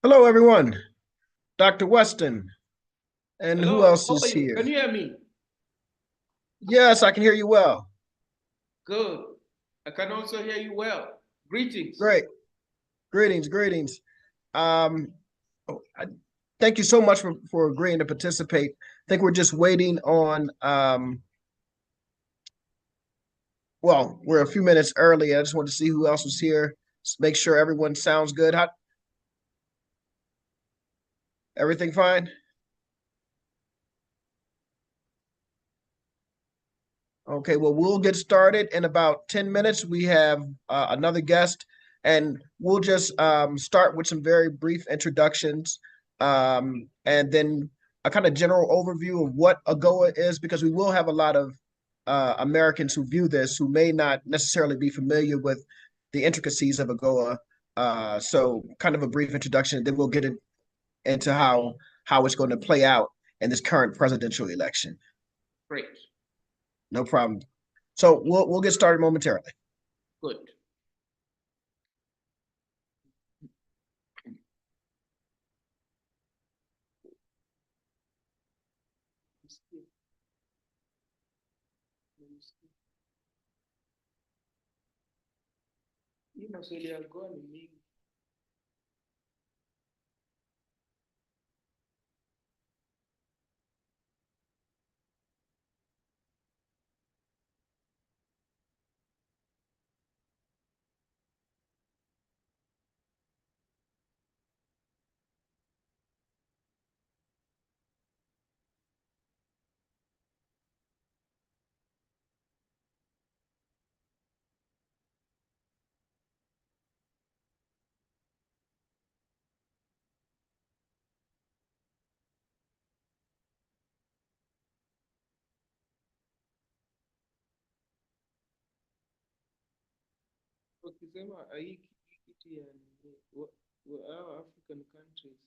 Hello, everyone. Dr. Weston, and who Hello, else how are is you? here? Can you hear me? Yes, I can hear you well. Good. I can also hear you well. Greetings. Great. Greetings. Um, Thank you so much for agreeing to participate. I think we're just waiting on, well, we're a few minutes early. I just want to see who else was here. Just make sure everyone sounds good. Everything fine? Okay, well, we'll get started in about 10 minutes. We have another guest, and we'll just start with some very brief introductions and then a kind of general overview of what AGOA is, because we will have a lot of Americans who view this who may not necessarily be familiar with the intricacies of AGOA. So, kind of a brief introduction, and then we'll get into how it's going to play out in this current presidential election. Great. No problem. So we'll get started momentarily. Good. Hii maswali ya goa ni mingi. Wakisema hii kitu ya our African countries.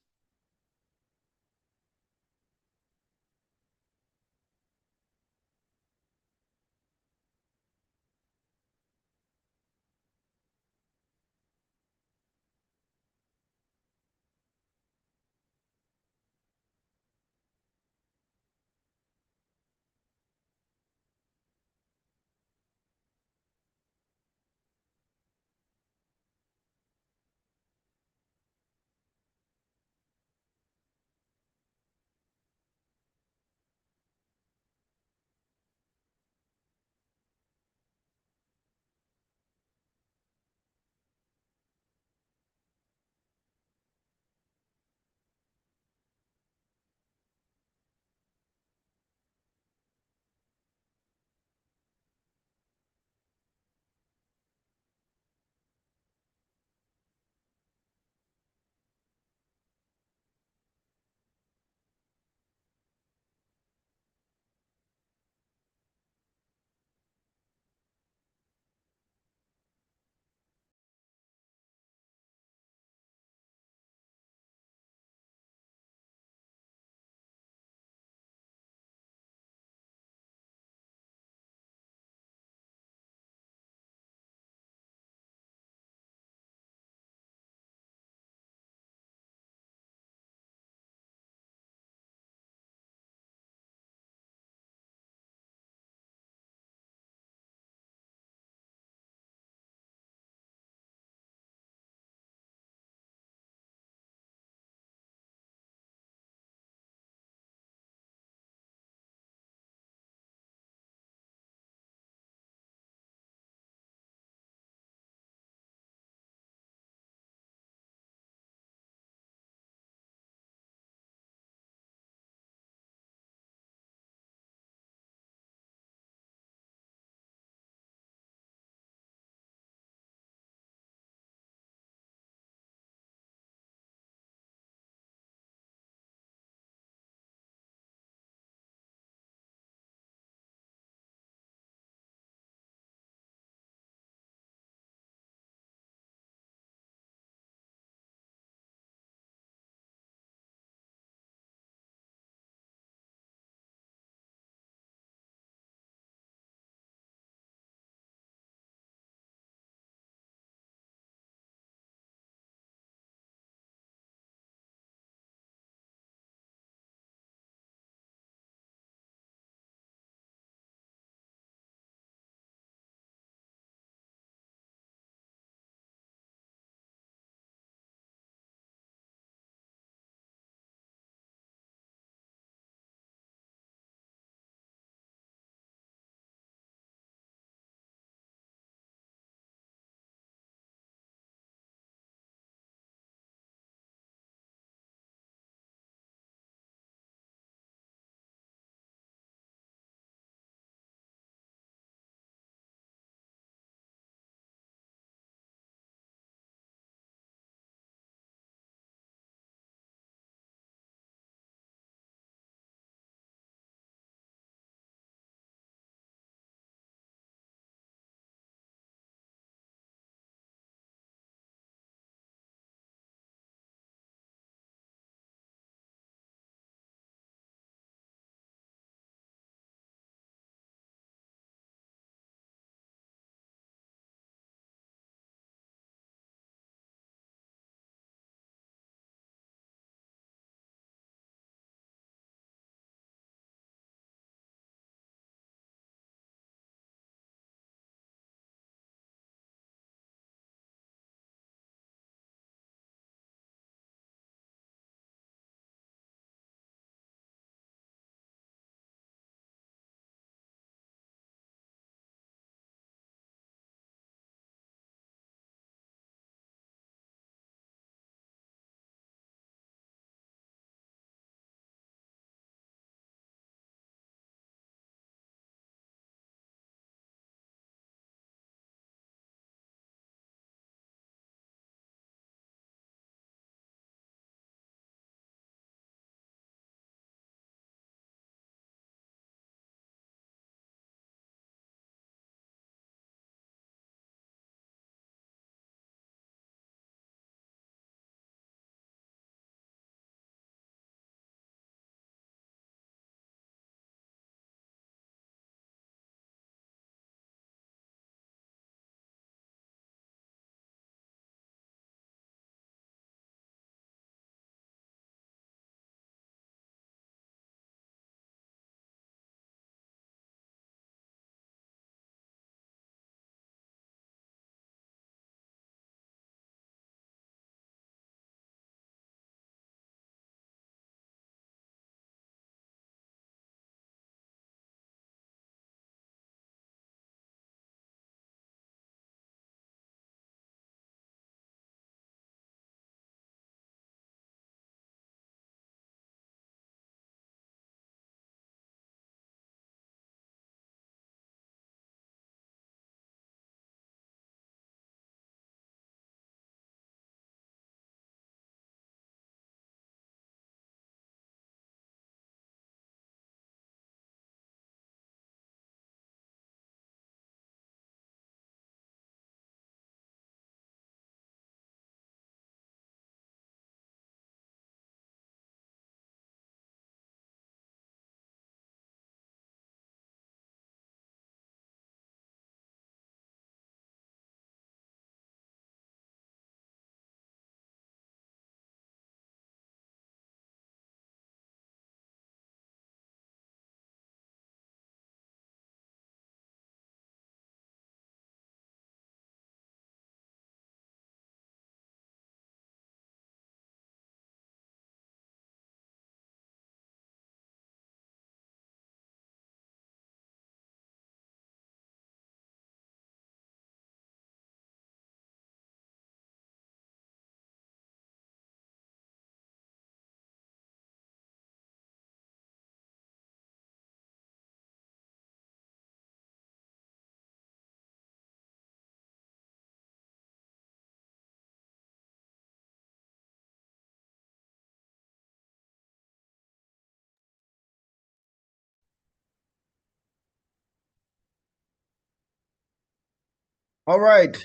All right.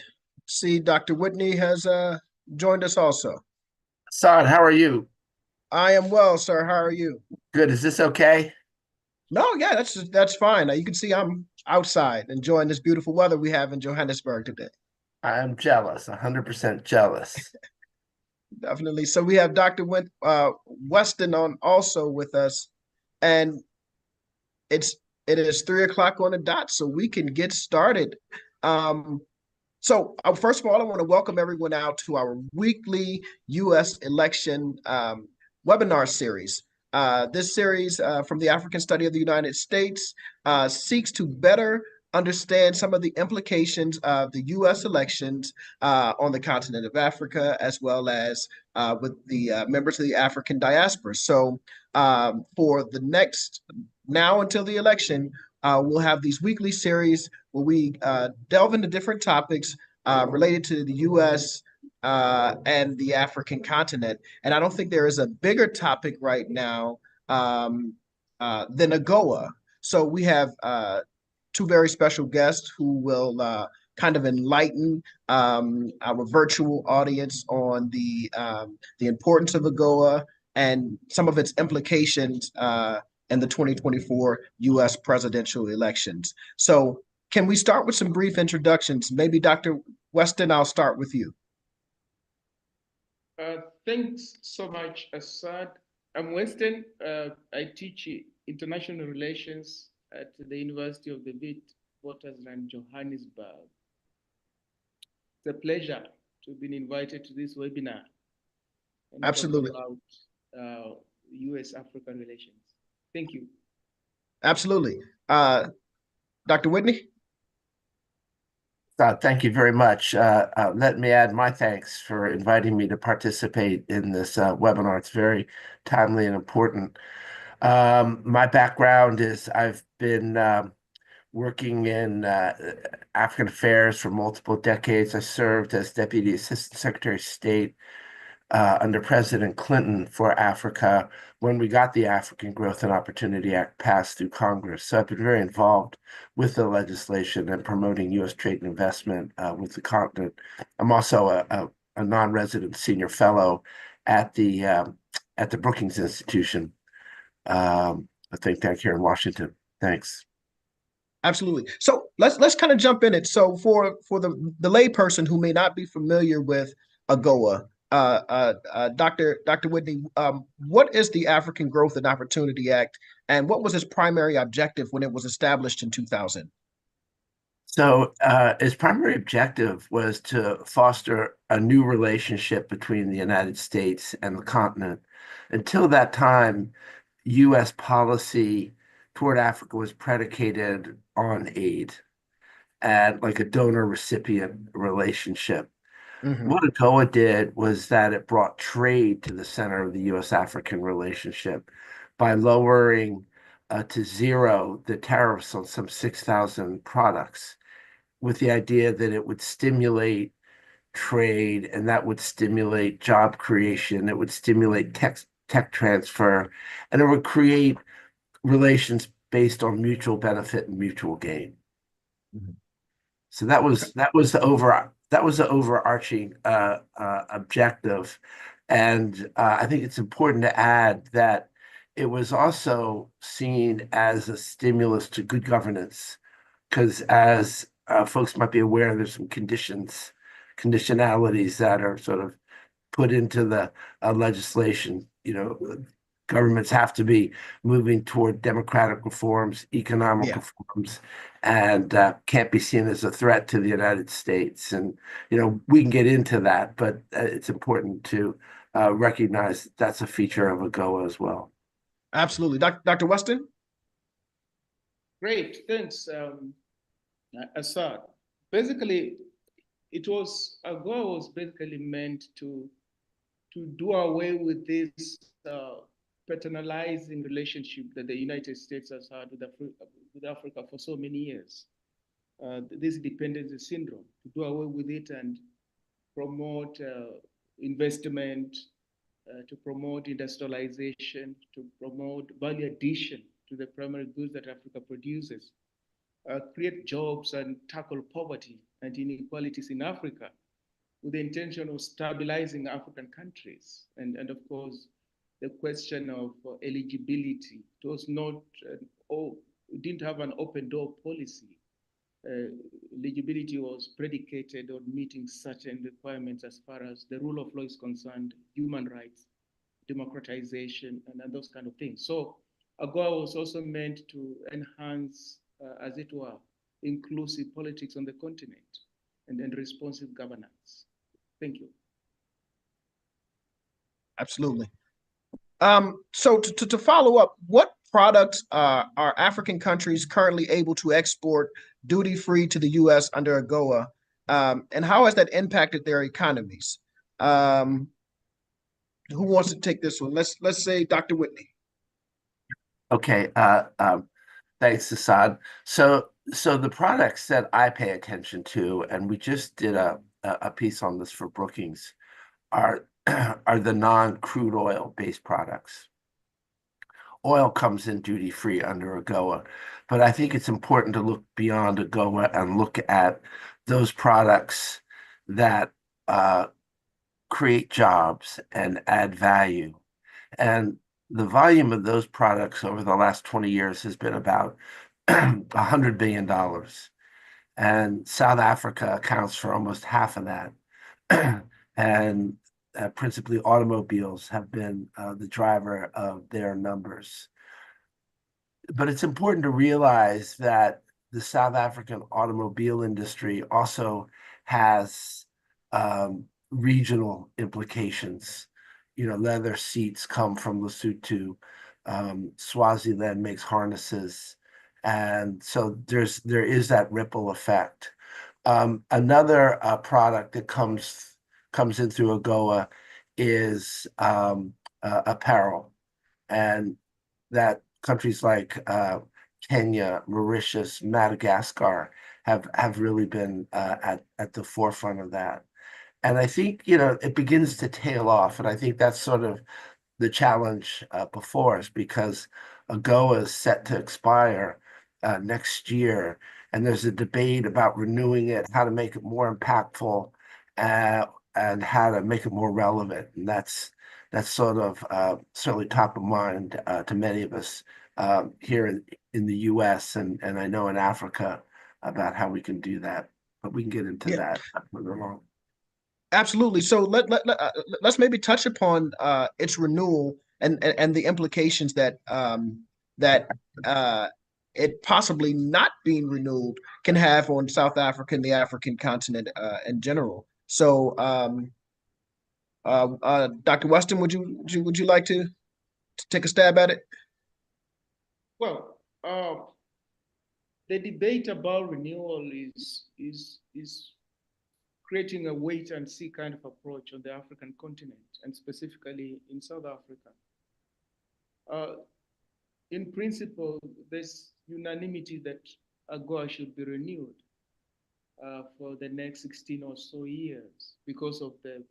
See, Dr. Whitney has joined us also. Saad, how are you? I am well, sir. How are you? Good. Is this okay? No, yeah, that's fine. You can see I'm outside enjoying this beautiful weather we have in Johannesburg today. I'm jealous, 100% jealous. Definitely. So we have Dr. Weston on also with us, and it's it is 3 o'clock on the dot, so we can get started. Um, First of all, I want to welcome everyone out to our weekly U.S. election webinar series. This series from the African Study of the United States seeks to better understand some of the implications of the U.S. elections on the continent of Africa, as well as with the members of the African diaspora. For the next, now until the election, we'll have these weekly series where we delve into different topics related to the U.S. And the African continent. And I don't think there is a bigger topic right now than AGOA. So we have two very special guests who will kind of enlighten our virtual audience on the importance of AGOA and some of its implications in the 2024 U.S. presidential elections. So can we start with some brief introductions? Maybe Dr. Weston, I'll start with you. Thanks so much, Assad. I'm Winston. I teach international relations at the University of the Witwatersrand, Johannesburg. It's a pleasure to have been invited to this webinar and Absolutely. talk about U.S.-African relations. Thank you. Absolutely. Dr. Whitney? Thank you very much. Let me add my thanks for inviting me to participate in this webinar. It's very timely and important. My background is I've been working in African affairs for multiple decades. I served as Deputy Assistant Secretary of State under President Clinton for Africa when we got the African Growth and Opportunity Act passed through Congress. So I've been very involved with the legislation and promoting U.S. trade and investment with the continent. I'm also a non-resident senior fellow at the Brookings Institution, a think tank here in Washington. Thanks. Absolutely. So let's kind of jump in it. So for the layperson who may not be familiar with AGOA, Dr. Whitney, what is the African Growth and Opportunity Act, and what was its primary objective when it was established in 2000? So its primary objective was to foster a new relationship between the United States and the continent. Until that time, U.S. policy toward Africa was predicated on aid and like a donor-recipient relationship. Mm-hmm. What AGOA did was that it brought trade to the center of the U.S.-African relationship by lowering to zero the tariffs on some 6,000 products, with the idea that it would stimulate trade and that would stimulate job creation, it would stimulate tech transfer, and it would create relations based on mutual benefit and mutual gain. Mm-hmm. So that was the overarching objective, and I think it's important to add that it was also seen as a stimulus to good governance, because as folks might be aware, there's some conditionalities that are sort of put into the legislation. Governments have to be moving toward democratic reforms, economic reforms, and can't be seen as a threat to the United States. And, we can get into that, but it's important to recognize that's a feature of AGOA as well. Absolutely. Dr. Weston? Great, thanks, Assad. Basically, AGOA was basically meant to do away with this paternalizing relationship that the United States has had with Africa for so many years. This dependency syndrome, to do away with it and promote investment, to promote industrialization, to promote value addition to the primary goods that Africa produces. create jobs and tackle poverty and inequalities in Africa with the intention of stabilizing African countries. And of course, the question of eligibility. It was not, it didn't have an open door policy. Eligibility was predicated on meeting certain requirements as far as the rule of law is concerned, human rights, democratization, and those kind of things. So AGOA was also meant to enhance, as it were, inclusive politics on the continent and responsive governance. Thank you. Absolutely. So to follow up, what products are African countries currently able to export duty-free to the U.S. under AGOA, and how has that impacted their economies? Who wants to take this one? Let's say Dr. Whitney. Okay. Thanks, Assad. So the products that I pay attention to, and we just did a piece on this for Brookings, are the non-crude oil based products. Oil comes in duty free under AGOA, but I think it's important to look beyond AGOA and look at those products that create jobs and add value. And the volume of those products over the last 20 years has been about $100 billion. And South Africa accounts for almost half of that. And principally automobiles have been the driver of their numbers. But it's important to realize that the South African automobile industry also has regional implications. You know, leather seats come from Lesotho. Swaziland makes harnesses. And so there is that ripple effect. Another product that comes in through AGOA is apparel, and that countries like Kenya, Mauritius, Madagascar have really been at the forefront of that. And I think, you know, it begins to tail off, and I think that's sort of the challenge before us, because AGOA is set to expire next year, and there's a debate about renewing it, how to make it more impactful, and how to make it more relevant. And that's sort of certainly top of mind to many of us here in the U.S. and I know in Africa about how we can do that. But we can get into that further along. Absolutely. So let's maybe touch upon its renewal and the implications that it possibly not being renewed can have on South Africa and the African continent in general. So, Dr. Weston, would you like to take a stab at it? Well, the debate about renewal is creating a wait and see kind of approach on the African continent, and specifically in South Africa. In principle, there's unanimity that AGOA should be renewed for the next 16 or so years because of the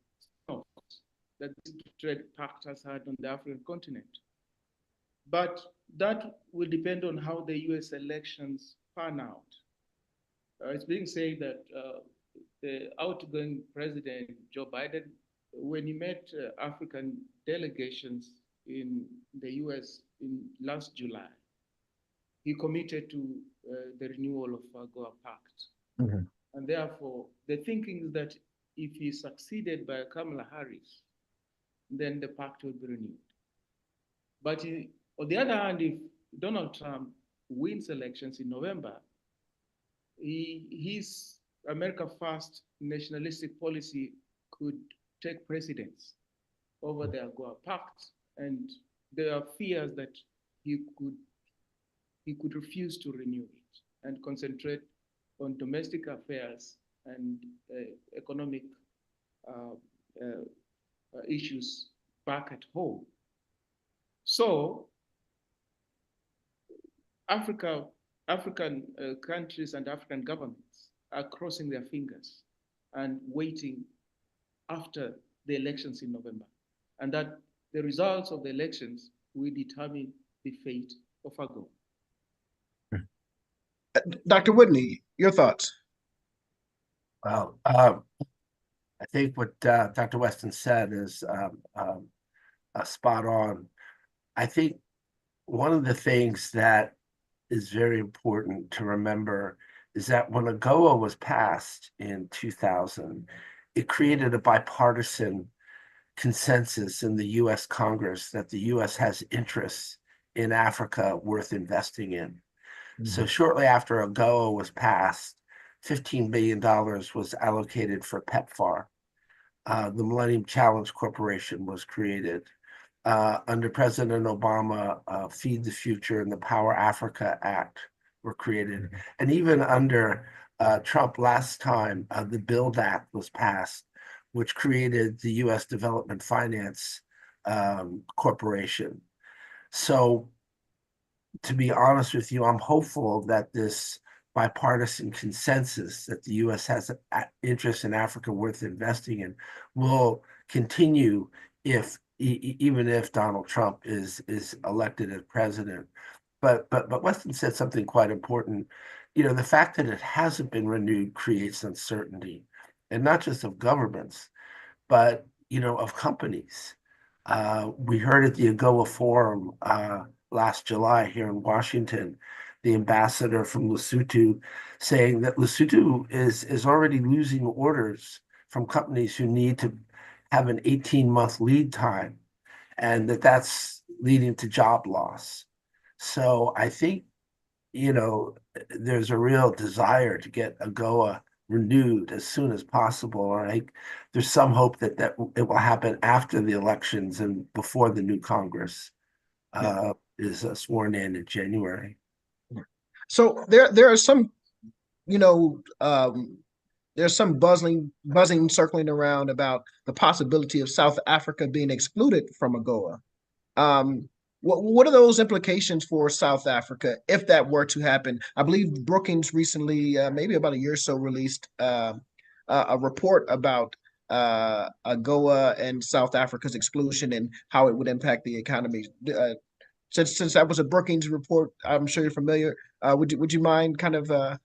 effects that this trade pact has had on the African continent. But that will depend on how the US elections pan out. It's being said that the outgoing president, Joe Biden, when he met African delegations in the US in last July, he committed to the renewal of AGOA Pact. Mm-hmm. And therefore, the thinking is that if he succeeded by Kamala Harris, then the pact will be renewed. But on the other hand, if Donald Trump wins elections in November, his America First nationalistic policy could take precedence over the AGOA Pact, and there are fears that he could refuse to renew it and concentrate on domestic affairs and economic issues back at home. So African countries and African governments are crossing their fingers and waiting after the elections in November, and that the results of the elections will determine the fate of AGOA. Dr. Whitney, your thoughts? Well, I think what Dr. Weston said is spot on. I think one of the things that is very important to remember is that when AGOA was passed in 2000, it created a bipartisan consensus in the US Congress that the US has interests in Africa worth investing in. So shortly after AGOA was passed, $15 billion was allocated for PEPFAR. The Millennium Challenge Corporation was created. Under President Obama, Feed the Future and the Power Africa Act were created. And even under Trump last time, the BUILD Act was passed, which created the U.S. Development Finance Corporation. So to be honest with you, I'm hopeful that this bipartisan consensus that the U.S. has an interest in Africa worth investing in will continue if even if Donald Trump is elected as president. But Weston said something quite important. You know, the fact that it hasn't been renewed creates uncertainty, and not just of governments, but of companies. We heard at the AGOA forum last July here in Washington, the ambassador from Lesotho saying that Lesotho is already losing orders from companies who need to have an 18-month lead time, and that's leading to job loss. So I think, there's a real desire to get AGOA renewed as soon as possible. And there's some hope that it will happen after the elections and before the new Congress is sworn in January. So there are some, there's some buzzing circling around about the possibility of South Africa being excluded from AGOA. What are those implications for South Africa if that were to happen? I believe Brookings recently, maybe about a year or so, released a report about AGOA and South Africa's exclusion and how it would impact the economy. Since that was a Brookings report, I'm sure you're familiar. Would you mind kind of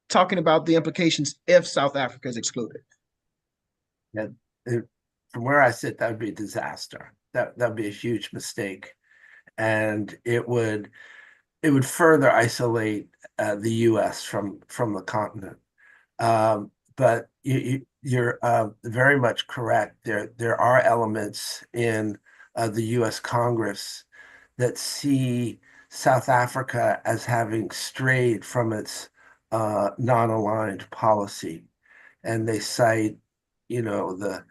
talking about the implications if South Africa is excluded? Yeah, from where I sit, that would be a disaster. That would be a huge mistake, and it would further isolate the U.S. from the continent. But you're very much correct. There are elements in the U.S. Congress that see South Africa as having strayed from its non-aligned policy, and they cite, the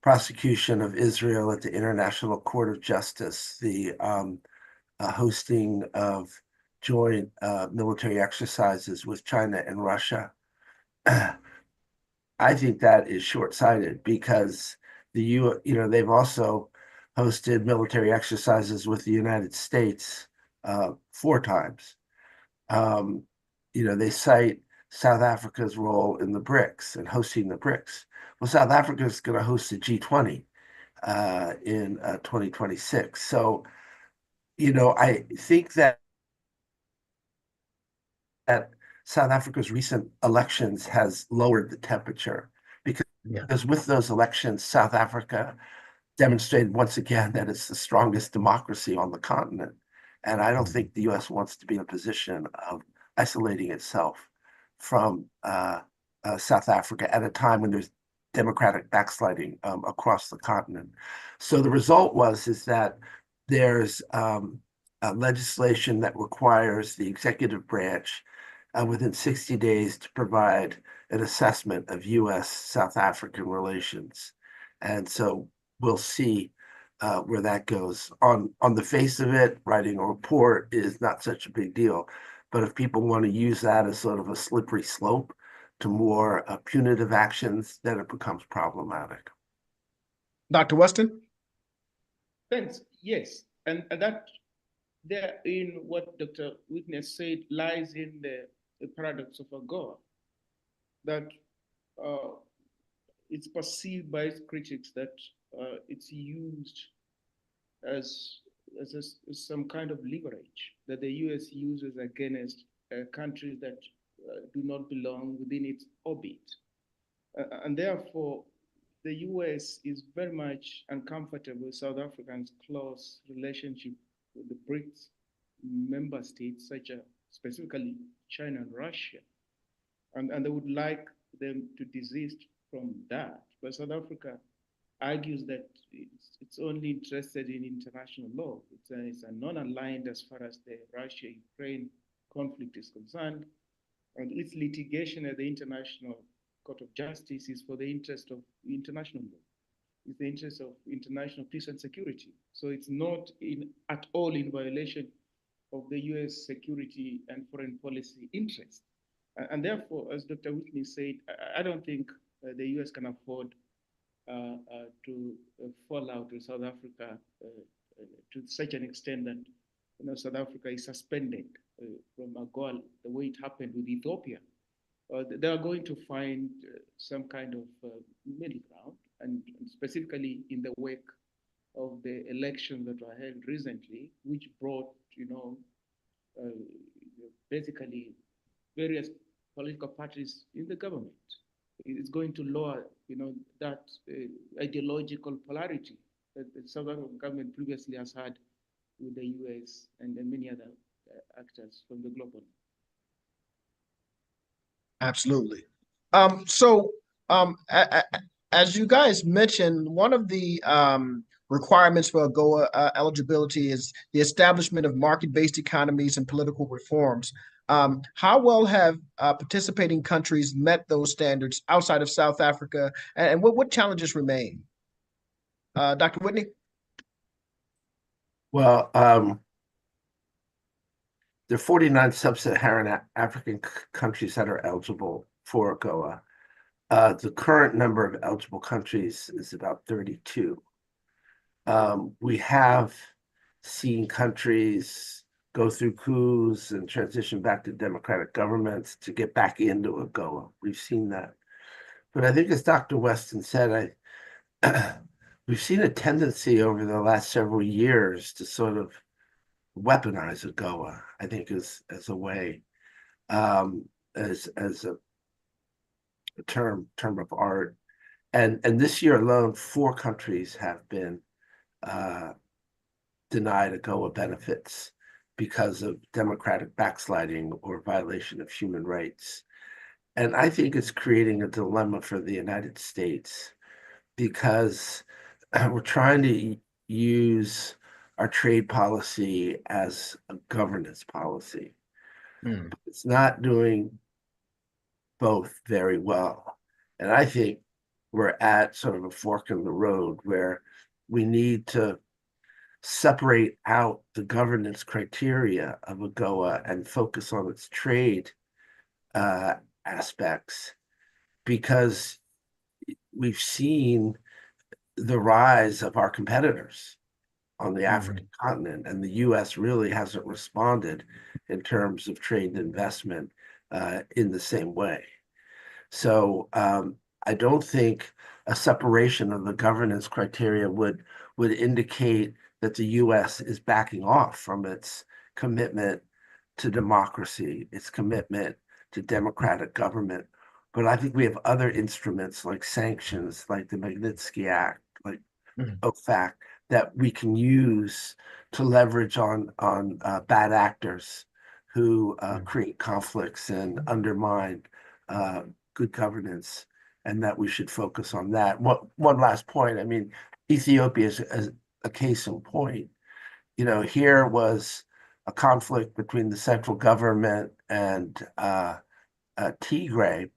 prosecution of Israel at the International Court of Justice, the hosting of joint military exercises with China and Russia. I think that is short-sighted because they've also hosted military exercises with the United States 4 times. They cite South Africa's role in the BRICS and hosting the BRICS. Well, South Africa is going to host the G20 in 2026. So, I think that South Africa's recent elections has lowered the temperature because with those elections, South Africa demonstrated once again that it's the strongest democracy on the continent. And I don't think the U.S. wants to be in a position of isolating itself from South Africa at a time when there's democratic backsliding across the continent. So the result is that there's legislation that requires the executive branch within 60 days to provide an assessment of U.S.-South African relations. And so we'll see where that goes. On the face of it, writing a report is not such a big deal. But if people want to use that as sort of a slippery slope to more punitive actions, then it becomes problematic. Dr. Weston? Thanks. Yes. And that there in what Dr. Witness said lies in the paradox of AGOA, that it's perceived by its critics that it's used as some kind of leverage that the US uses against countries that do not belong within its orbit. And therefore, the US is very much uncomfortable with South Africa's close relationship with the BRICS member states, such as specifically China and Russia. And they would like them to desist from that. But South Africa argues that it's only interested in international law. It's a non-aligned as far as the Russia-Ukraine conflict is concerned. And its litigation at the International Court of Justice is for the interest of international law. It's the interest of international peace and security. So it's not at all in violation of the US security and foreign policy interests. And therefore, as Dr. Whitney said, I don't think the US can afford to fall out with South Africa to such an extent that South Africa is suspended from AGOA the way it happened with Ethiopia. They are going to find some kind of middle ground, and specifically in the wake of the elections that were held recently, which brought, basically various political parties in the government. It's going to lower, that ideological polarity that the South African government previously has had with the US and many other actors from the global. Absolutely. As you guys mentioned, one of the requirements for AGOA eligibility is the establishment of market-based economies and political reforms. How well have participating countries met those standards outside of South Africa, and what challenges remain? Dr. Whitney? Well, there are 49 sub-Saharan African countries that are eligible for AGOA. The current number of eligible countries is about 32. We have seen countries go through coups and transition back to democratic governments to get back into AGOA. We've seen that. But I think as Dr. Weston said, we've seen a tendency over the last several years to sort of weaponize AGOA, I think, as a way, as a term of art. And this year alone, 4 countries have been denied AGOA benefits because of democratic backsliding or violation of human rights. And I think it's creating a dilemma for the United States because we're trying to use our trade policy as a governance policy. It's not doing both very well. And I think we're at sort of a fork in the road where we need to separate out the governance criteria of AGOA and focus on its trade aspects, because we've seen the rise of our competitors on the African continent, and the US really hasn't responded in terms of trade and investment in the same way. So I don't think a separation of the governance criteria would indicate that the US is backing off from its commitment to democracy, its commitment to democratic government. But I think we have other instruments like sanctions, like the Magnitsky Act, like AfCFTA, that we can use to leverage on bad actors who create conflicts and undermine good governance, and that we should focus on that. One last point, I mean, Ethiopia is a case in point. Here was a conflict between the central government and Tigray,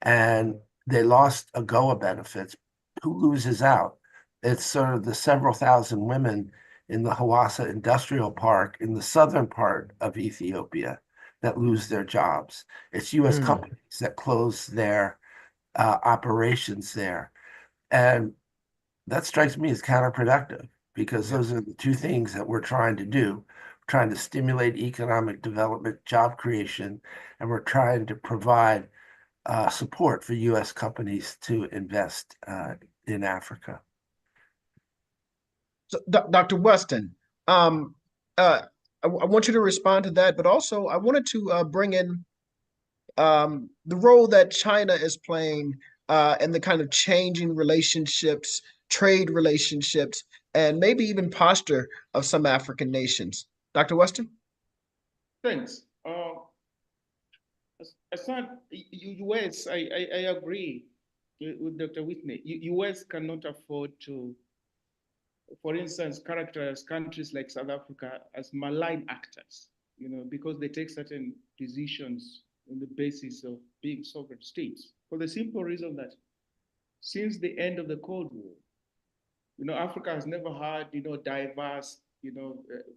and they lost AGOA benefits. Who loses out? It's sort of the several thousand women in the Hawassa Industrial Park in the southern part of Ethiopia that lose their jobs. It's US companies that close their operations there. And that strikes me as counterproductive, because those are the two things that we're trying to do. We're trying to stimulate economic development, job creation, and we're trying to provide support for US companies to invest in Africa. So, Dr. Weston, I want you to respond to that, but also I wanted to bring in the role that China is playing in the kind of changing relationships, trade relationships, and maybe even posture of some African nations. Dr. Weston? Thanks. Aside, US, I agree with Dr. Whitney. US cannot afford to, for instance, characterize countries like South Africa as malign actors, because they take certain decisions on the basis of being sovereign states. For the simple reason that since the end of the Cold War, Africa has never had, diverse,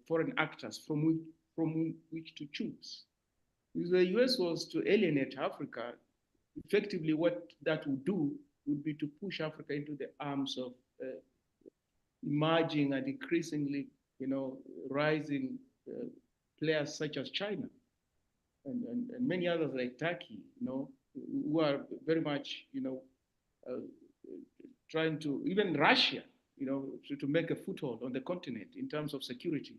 foreign actors from which to choose. If the US was to alienate Africa, effectively what that would do would be to push Africa into the arms of emerging and increasingly, rising players such as China and many others like Turkey, who are very much, uh, trying to, even Russia, to make a foothold on the continent in terms of security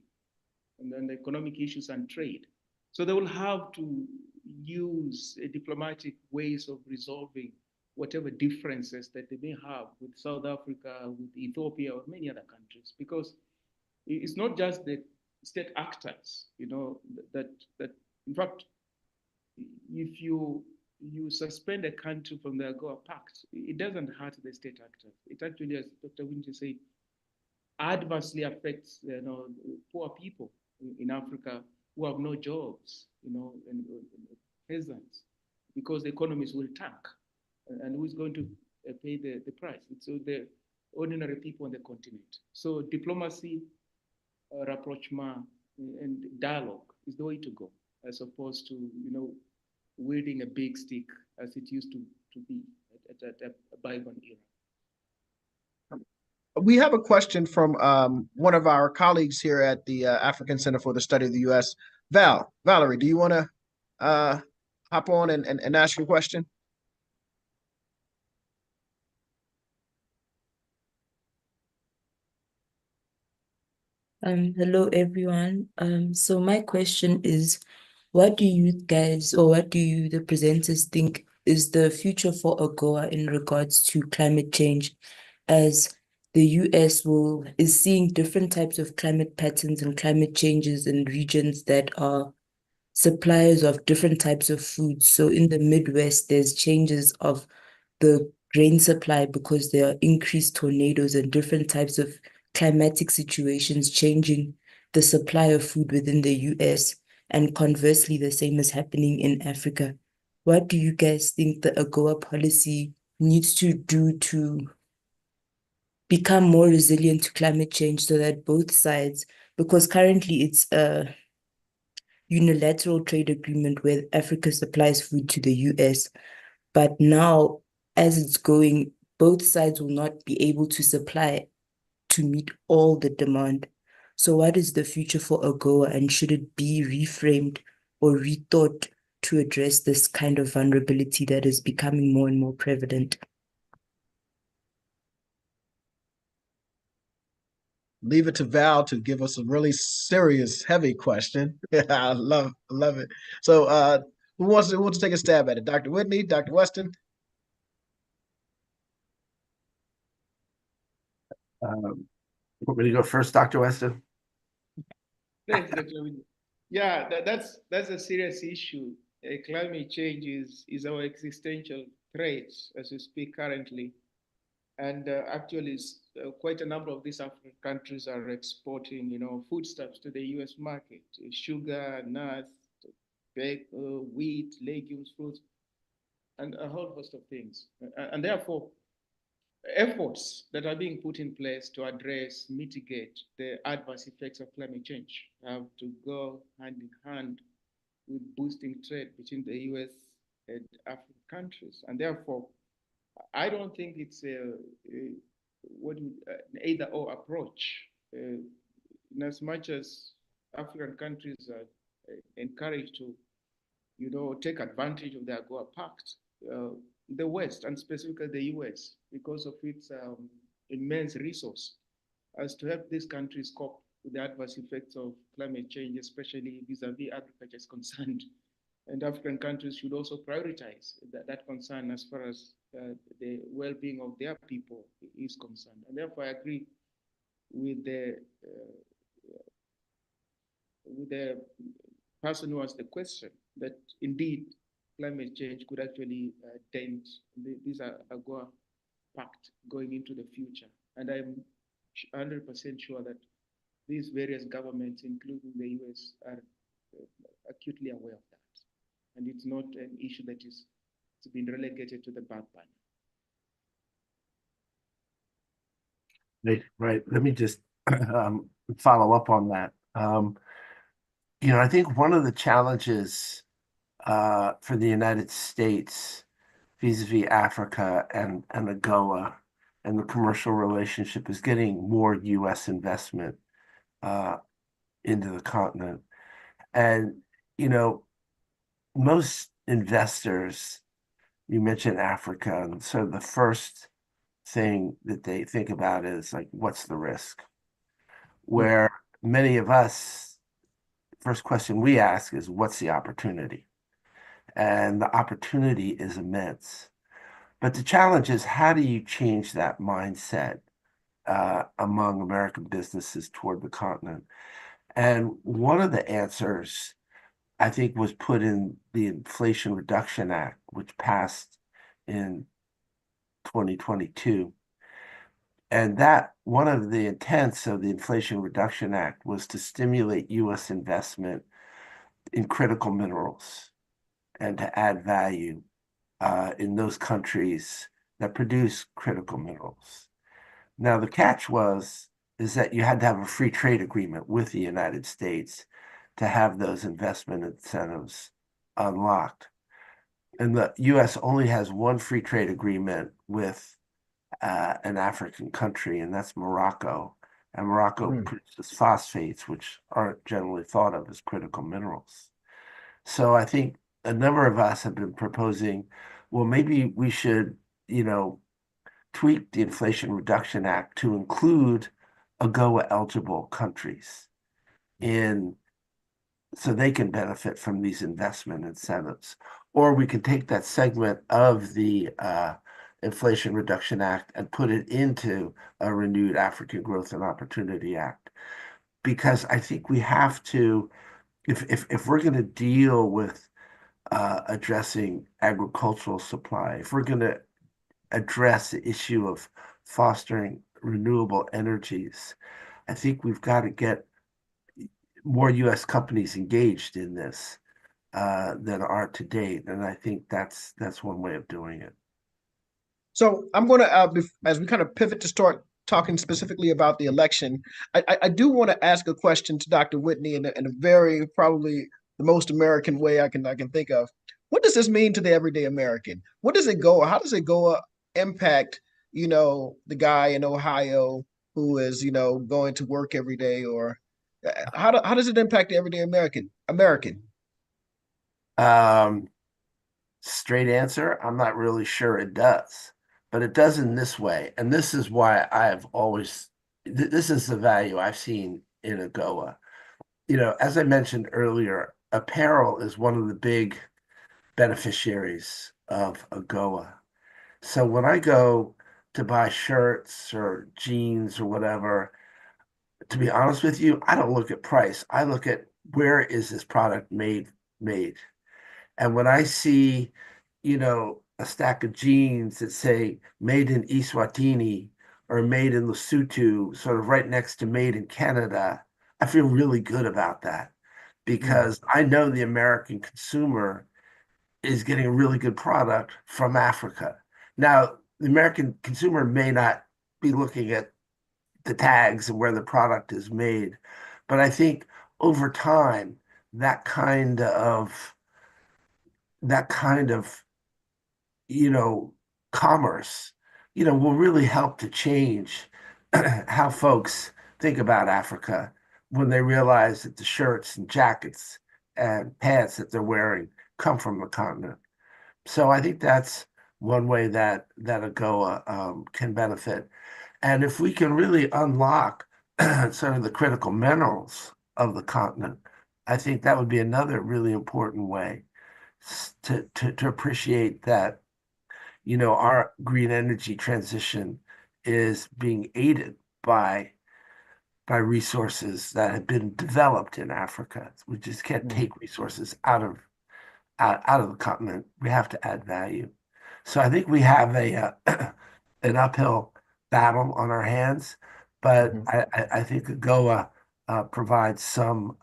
and then economic issues and trade. So they will have to use diplomatic ways of resolving whatever differences that they may have with South Africa, with Ethiopia, or many other countries, because it's not just the state actors, that in fact, if you suspend a country from the AGOA Pact, it doesn't hurt the state actors. It actually, as Dr. Winter said, adversely affects poor people in Africa who have no jobs, and peasants, because the economies will tank, and who's going to pay the price? It's the ordinary people on the continent. So diplomacy, rapprochement, and dialogue is the way to go, as opposed to wielding a big stick as it used to be at a bygone era. We have a question from one of our colleagues here at the African Center for the Study of the U.S. Valerie, do you want to hop on and ask your question? Hello everyone. So my question is, what do you guys, or what do you, the presenters, think is the future for AGOA in regards to climate change, as the US is seeing different types of climate patterns and climate changes in regions that are suppliers of different types of foods. So in the Midwest, there's changes of the grain supply because there are increased tornadoes and different types of climatic situations changing the supply of food within the US. And conversely, the same is happening in Africa. What do you guys think the AGOA policy needs to do to become more resilient to climate change so that both sides, because currently it's a unilateral trade agreement where Africa supplies food to the US, but now as it's going, both sides will not be able to supply to meet all the demand. So what is the future for AGOA, and should it be reframed or rethought to address this kind of vulnerability that is becoming more and more prevalent? Leave it to Val to give us a really serious, heavy question. I love it. So who wants to take a stab at it? Dr. Whitney, Dr. Weston? Want me to go first, Dr. Weston? Thanks, Dr. Winnie. Yeah, that's a serious issue. Climate change is our existential threat as we speak currently. And actually, quite a number of these African countries are exporting, foodstuffs to the U.S. market: sugar, nuts, wheat, legumes, fruits, and a whole host of things. And therefore, efforts that are being put in place to address, mitigate the adverse effects of climate change have to go hand in hand with boosting trade between the US and African countries. And therefore, I don't think it's an either or approach. In as much as African countries are encouraged to, take advantage of the AGOA Pact, the West, and specifically the US, because of its immense resource, as to help these countries cope the adverse effects of climate change, especially vis-a-vis agriculture is concerned. And African countries should also prioritize that concern as far as the well-being of their people is concerned. And therefore, I agree with the person who asked the question that indeed climate change could actually dent these AGOA pact going into the future. And I'm 100% sure that these various governments, including the US, are acutely aware of that. And it's not an issue that it's been relegated to the back burner. Right. Let me just follow up on that. I think one of the challenges for the United States vis-a-vis Africa and AGOA and the commercial relationship is getting more US investment into the continent. And, most investors, you mentioned Africa, and so the first thing that they think about is like, what's the risk? Where many of us, first question we ask is, what's the opportunity? And the opportunity is immense. But the challenge is, how do you change that mindset among American businesses toward the continent? And one of the answers, I think, was put in the Inflation Reduction Act, which passed in 2022. And that one of the intents of the Inflation Reduction Act was to stimulate US investment in critical minerals and to add value in those countries that produce critical minerals. Now, the catch is that you had to have a free trade agreement with the United States to have those investment incentives unlocked. And the US only has one free trade agreement with an African country, and that's Morocco. And Morocco produces phosphates, which aren't generally thought of as critical minerals. So I think a number of us have been proposing, well, maybe we should, tweak the Inflation Reduction Act to include AGOA eligible countries so they can benefit from these investment incentives. Or we can take that segment of the Inflation Reduction Act and put it into a renewed African Growth and Opportunity Act. Because I think we have to, if we're going to deal with addressing agricultural supply, if we're going to address the issue of fostering renewable energies, I think we've got to get more US companies engaged in this than are to date. And I think that's one way of doing it. So I'm going to, as we kind of pivot to start talking specifically about the election, I do want to ask a question to Dr. Whitney in a very, probably the most American way I can think of. What does this mean to the everyday American? How does it go impact, the guy in Ohio who is, going to work every day, or how does it impact the everyday American? Straight answer, I'm not really sure it does, but it does in this way. And this is why this is the value I've seen in AGOA. As I mentioned earlier, apparel is one of the big beneficiaries of AGOA. So when I go to buy shirts or jeans or whatever, to be honest with you, I don't look at price. I look at, where is this product made. And when I see, a stack of jeans that say made in Eswatini or made in Lesotho, sort of right next to made in Canada, I feel really good about that, because I know the American consumer is getting a really good product from Africa. Now, the American consumer may not be looking at the tags and where the product is made, but I think over time, that kind of commerce, will really help to change how folks think about Africa when they realize that the shirts and jackets and pants that they're wearing come from the continent. So I think that's one way that AGOA can benefit. And if we can really unlock sort of the critical minerals of the continent, I think that would be another really important way to appreciate that, our green energy transition is being aided by resources that have been developed in Africa. We just can't take resources out of the continent. We have to add value. So I think we have an uphill battle on our hands, but I think AGOA provides some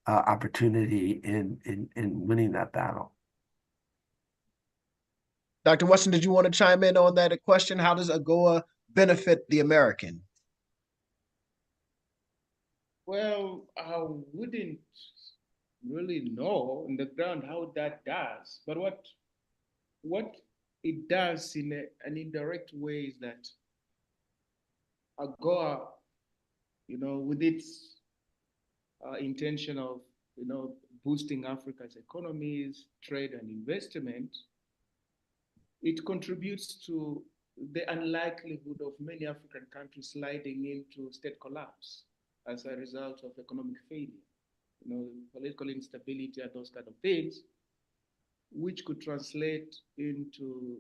opportunity in winning that battle. Dr. Weston, did you want to chime in on that question? How does AGOA benefit the American? Well, I wouldn't really know on the ground how that does, but what it does in an indirect way is that AGOA, with its intention of, boosting Africa's economies, trade and investment, it contributes to the unlikelihood of many African countries sliding into state collapse as a result of economic failure, political instability and those kind of things, which could translate into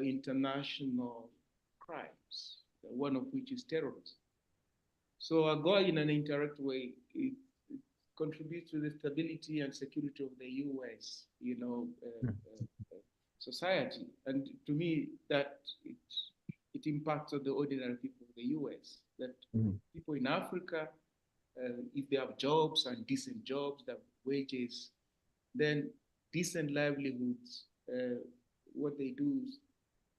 international crimes, one of which is terrorism. So AGOA, in an indirect way, it contributes to the stability and security of the U.S., society. And to me, that it impacts on the ordinary people of the U.S., that people in Africa, if they have jobs and decent jobs, they have wages, then decent livelihoods, what they do is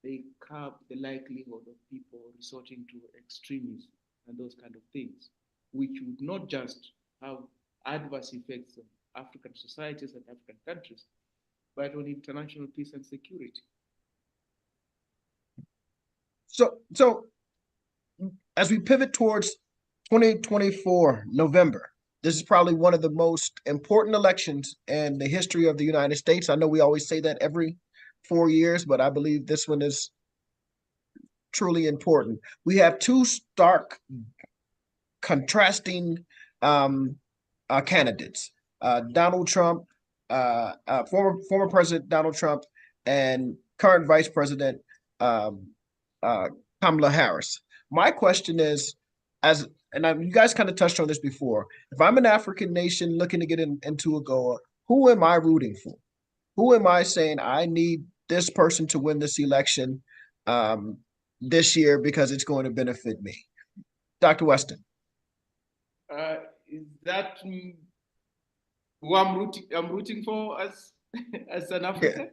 they curb the likelihood of people resorting to extremism and those kind of things, which would not just have adverse effects on African societies and African countries, but on international peace and security. So as we pivot towards 2024 November, this is probably one of the most important elections in the history of the United States. I know we always say that every 4 years, but I believe this one is truly important. We have two stark, contrasting candidates: Donald Trump, former President Donald Trump, and current Vice President Kamala Harris. My question is, you guys kind of touched on this before. If I'm an African nation looking to get into AGOA, who am I rooting for? Who am I saying I need this person to win this election this year because it's going to benefit me? Dr. Weston. Is that who I'm rooting for as an African?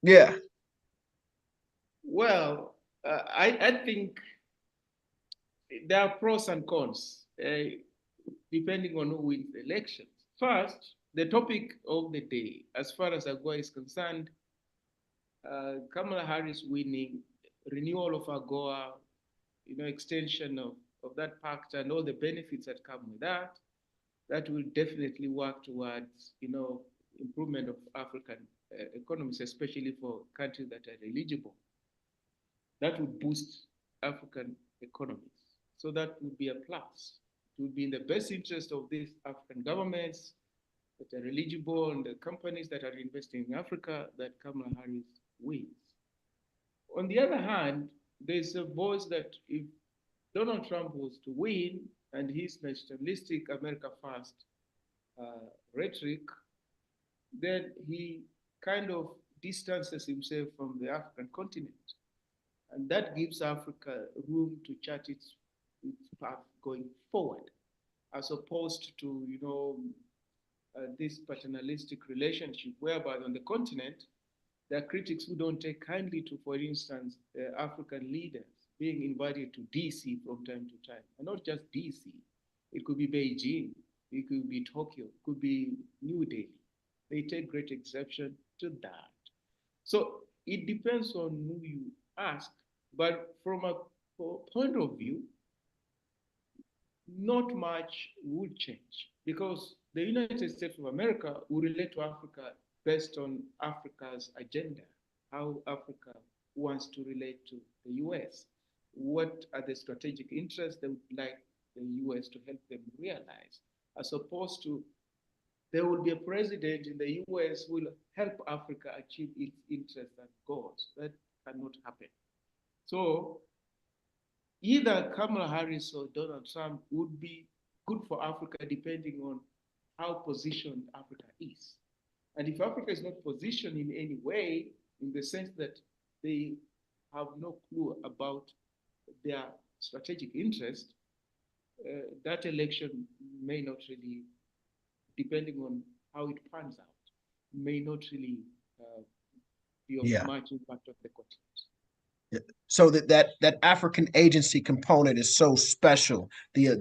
Yeah. Well, I think there are pros and cons depending on who wins the elections. First, the topic of the day, as far as AGOA is concerned, Kamala Harris winning, renewal of AGOA, extension of that pact and all the benefits that come with that will definitely work towards, improvement of African economies, especially for countries that are eligible. That would boost African economies. So that would be a plus. It would be in the best interest of these African governments that are eligible and the companies that are investing in Africa that Kamala Harris wins. On the other hand, there's a voice that if Donald Trump was to win and his nationalistic America First rhetoric, then he kind of distances himself from the African continent. And that gives Africa room to chart its path going forward, as opposed to, this paternalistic relationship whereby on the continent, there are critics who don't take kindly to, for instance, African leaders being invited to DC from time to time. And not just DC, it could be Beijing, it could be Tokyo, it could be New Delhi. They take great exception to that. So it depends on who you ask, but from a point of view, not much would change because the United States of America will relate to Africa based on Africa's agenda, how Africa wants to relate to the US. What are the strategic interests they would like the US to help them realize, as opposed to there will be a president in the US who will help Africa achieve its interests and goals. That cannot happen. So either Kamala Harris or Donald Trump would be good for Africa depending on how positioned Africa is. And if Africa is not positioned in any way, in the sense that they have no clue about their strategic interest, that election may not really, depending on how it pans out, may not really be of Yeah. much impact on the continent. So that African agency component is so special. The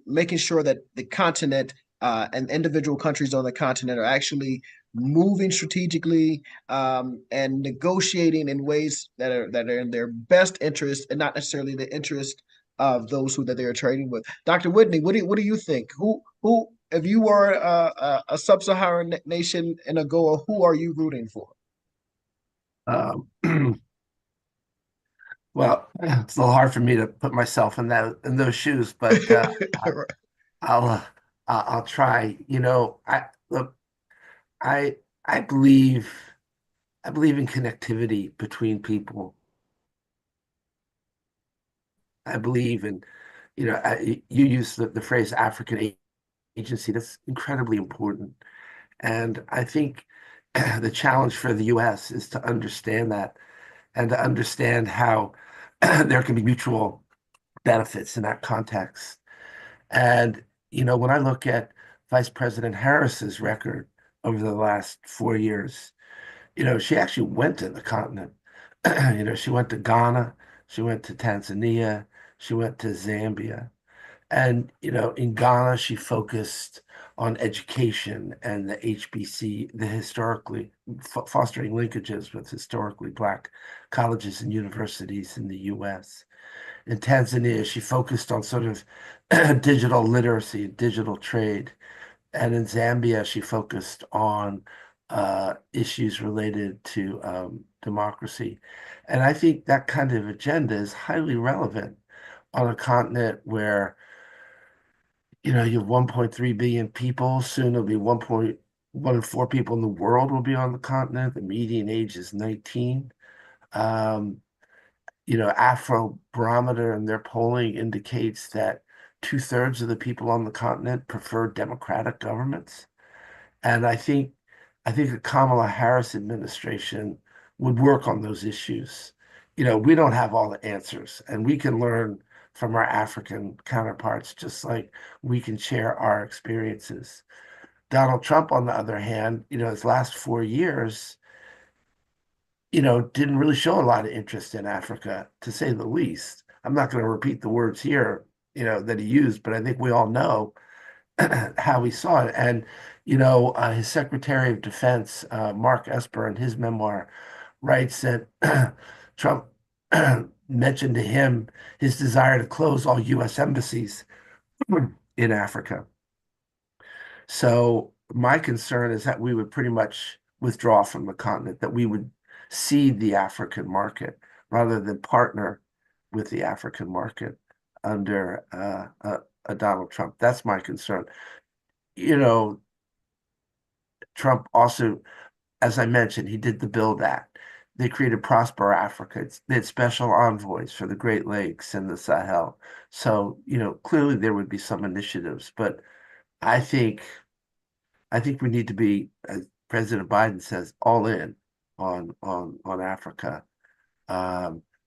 making sure that the continent and individual countries on the continent are actually moving strategically and negotiating in ways that are in their best interest and not necessarily the interest of those that they are trading with. Dr. Whitney, what do you think? Who if you were a sub-Saharan nation in AGOA, who are you rooting for? Well, it's a little hard for me to put myself in those shoes, but I'll I'll try. I look, I I believe in connectivity between people. I believe in, you use the phrase African agency. That's incredibly important, and I think the challenge for the U.S. is to understand that and to understand how there can be mutual benefits in that context. And, when I look at Vice President Harris's record over the last 4 years, she actually went to the continent. She went to Ghana, she went to Tanzania, she went to Zambia. And, in Ghana, she focused on education and the HBC, the historically fostering linkages with historically Black colleges and universities in the US. In Tanzania, she focused on sort of digital literacy, digital trade. And in Zambia, she focused on issues related to democracy. And I think that kind of agenda is highly relevant on a continent where, you have 1.3 billion people. Soon it'll be 1.1 in 4 people in the world will be on the continent. The median age is 19. Afrobarometer and their polling indicates that 2/3 of the people on the continent prefer democratic governments. And I think the Kamala Harris administration would work on those issues. We don't have all the answers, and we can learn from our African counterparts, just like we can share our experiences. Donald Trump, on the other hand, his last 4 years, didn't really show a lot of interest in Africa, to say the least. I'm not going to repeat the words here, that he used, but I think we all know how he saw it. And, his Secretary of Defense, Mark Esper, in his memoir, writes that Trump mentioned to him his desire to close all U.S. embassies in Africa. So my concern is that we would pretty much withdraw from the continent, that we would cede the African market rather than partner with the African market under a Donald Trump. That's my concern. Trump also, as I mentioned, he did the Build Act. They created Prosper Africa. They had special envoys for the Great Lakes and the Sahel. So, clearly there would be some initiatives, but I think we need to be, as President Biden says, all in on Africa,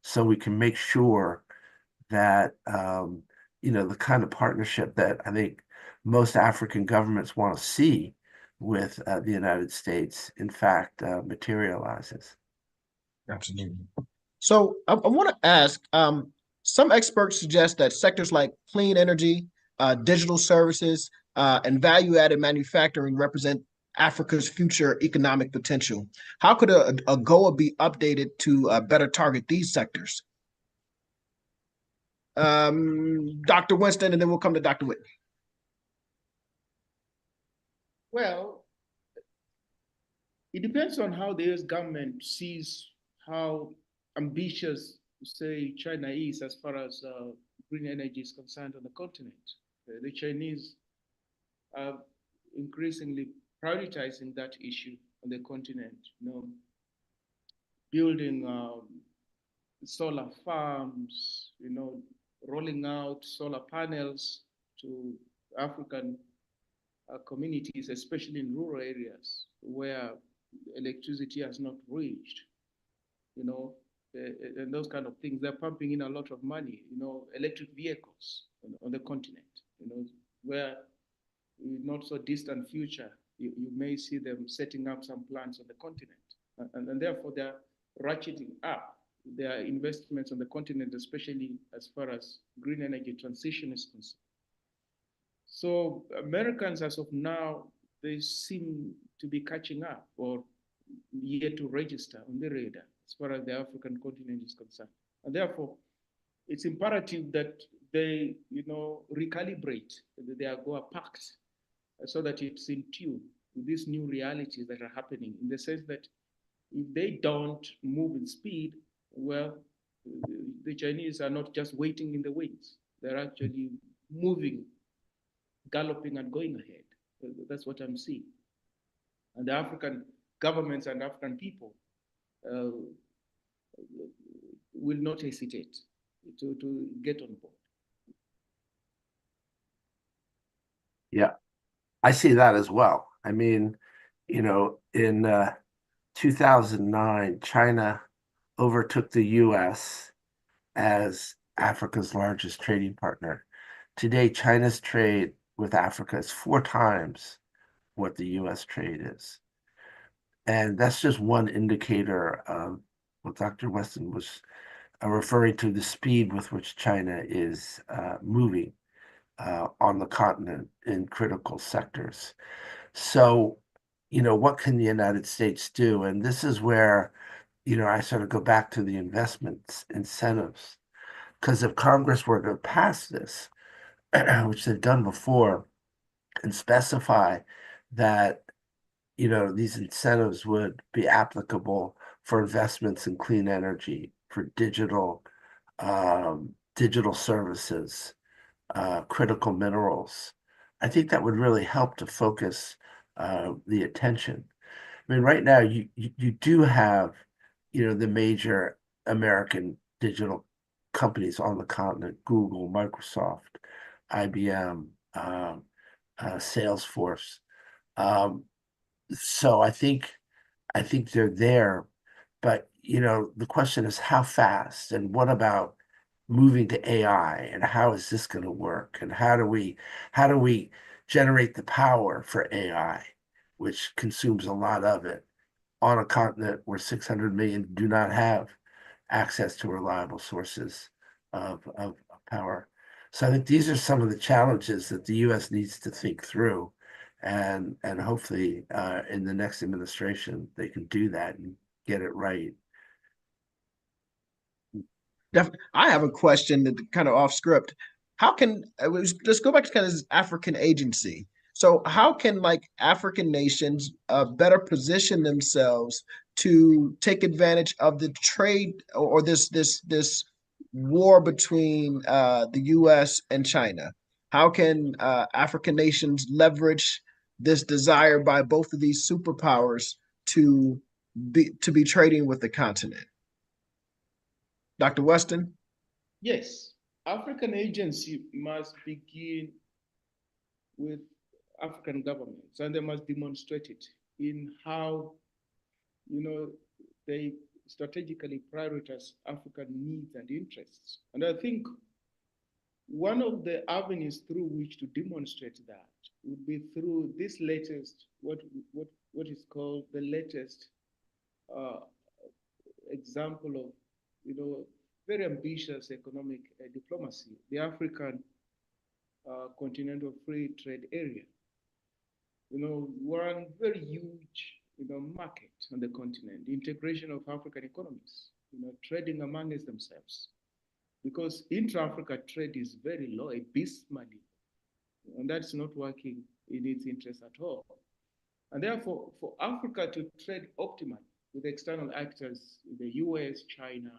so we can make sure that the kind of partnership that I think most African governments want to see with the United States, in fact, materializes. Absolutely. So I want to ask, some experts suggest that sectors like clean energy, digital services, and value-added manufacturing represent Africa's future economic potential. How could a AGOA be updated to better target these sectors? Dr. Winston, and then we'll come to Dr. Whitney. Well, it depends on how the US government sees how ambitious, say, China is as far as green energy is concerned on the continent. The Chinese are increasingly prioritizing that issue on the continent, building solar farms, rolling out solar panels to African communities, especially in rural areas where electricity has not reached, and those kind of things. They're pumping in a lot of money, electric vehicles on the continent, where in not so distant future, you may see them setting up some plants on the continent. And therefore, they're ratcheting up their investments on the continent, especially as far as green energy transition is concerned. So Americans, as of now, they seem to be catching up or yet to register on the radar as far as the African continent is concerned. And therefore, it's imperative that they, recalibrate their AGOA pact so that it's in tune with these new realities that are happening, in the sense that if they don't move in speed, well, the Chinese are not just waiting in the wings. They're actually moving, galloping and going ahead. That's what I'm seeing. And the African governments and African people will not hesitate to get on board. Yeah, I see that as well. I mean, in 2009, China overtook the US as Africa's largest trading partner. Today, China's trade with Africa is 4 times what the US trade is. And that's just one indicator of what Dr. Weston was referring to, the speed with which China is moving on the continent in critical sectors. So, what can the United States do? And this is where, I sort of go back to the investments incentives. Because if Congress were to pass this, which they've done before, and specify that, these incentives would be applicable for investments in clean energy, for digital services, critical minerals, I think that would really help to focus the attention. I mean, right now you do have, the major American digital companies on the continent: Google, Microsoft, IBM, Salesforce. So I think they're there, but the question is how fast, and what about moving to AI, and how is this going to work, and how do we generate the power for AI, which consumes a lot of it, on a continent where 600 million do not have access to reliable sources of power. So I think these are some of the challenges that the U.S. needs to think through, and hopefully in the next administration they can do that and get it right. I have a question that kind of off script. How can let's go back to kind of this African agency. So how can like African nations better position themselves to take advantage of the trade or this war between the U.S. and China? How can African nations leverage this desire by both of these superpowers to be trading with the continent? Dr. Weston? Yes, African agency must begin with African governments, and they must demonstrate it in how, they strategically prioritize African needs and interests. And I think one of the avenues through which to demonstrate that would be through this latest, what is called the latest example of, very ambitious economic diplomacy, the African Continental Free Trade Area. One very huge, market on the continent, the integration of African economies, trading amongst themselves. Because intra-Africa trade is very low, abysmally, and that's not working in its interest at all. And therefore, for Africa to trade optimally with external actors, the US, China,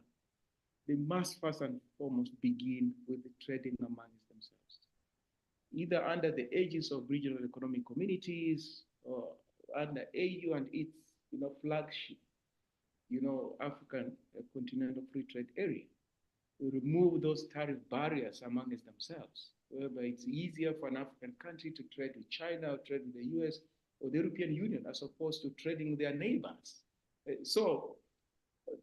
they must first and foremost begin with the trading amongst themselves, either under the aegis of regional economic communities or under AU and its flagship, African Continental Free Trade Area. To remove those tariff barriers amongst themselves, whereby it's easier for an African country to trade with China or trade with the US or the European Union as opposed to trading with their neighbors. So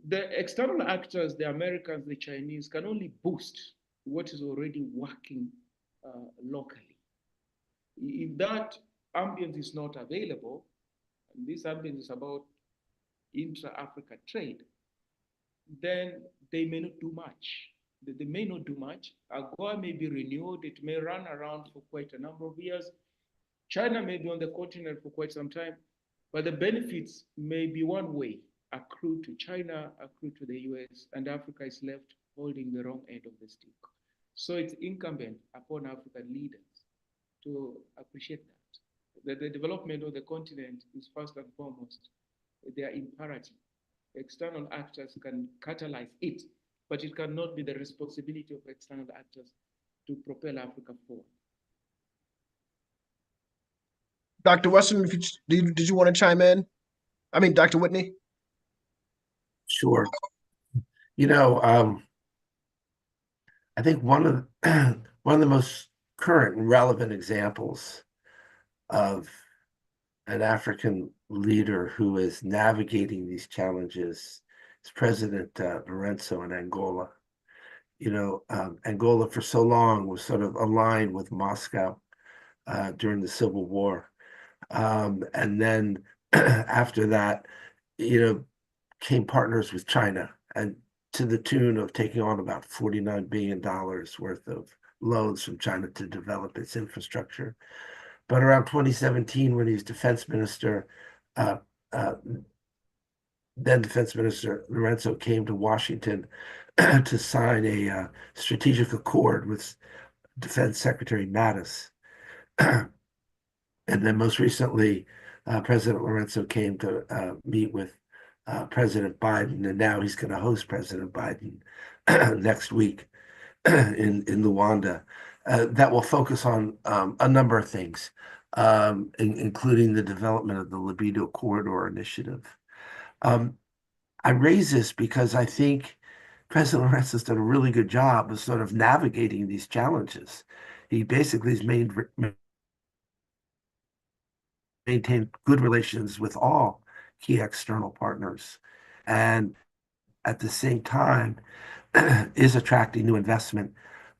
the external actors, the Americans, the Chinese, can only boost what is already working locally. If that ambience is not available, and this ambience is about intra-Africa trade, then they may not do much. They may not do much. AGOA may be renewed. It may run around for quite a number of years. China may be on the continent for quite some time, but the benefits may be one way, accrue to China, accrue to the US, and Africa is left holding the wrong end of the stick. So it's incumbent upon African leaders to appreciate that the development of the continent is first and foremost their imperative. External actors can catalyze it, but it cannot be the responsibility of external actors to propel Africa forward. Dr. Weston, did you want to chime in? I mean, Dr. Whitney? Sure. I think one of the most current and relevant examples of an African leader who is navigating these challenges is President Lorenzo in Angola. Angola for so long was sort of aligned with Moscow during the Civil War. And then after that, came partners with China, and to the tune of taking on about $49 billion worth of loans from China to develop its infrastructure. But around 2017, when he was defense minister, then Defense Minister Lorenzo came to Washington to sign a strategic accord with Defense Secretary Mattis. And then most recently, President Lorenzo came to meet with President Biden, and now he's going to host President Biden next week in Luanda. That will focus on a number of things, including the development of the Libido Corridor Initiative. I raise this because I think President Lorenzo's done a really good job of sort of navigating these challenges. He basically has maintained good relations with all key external partners, and at the same time is attracting new investment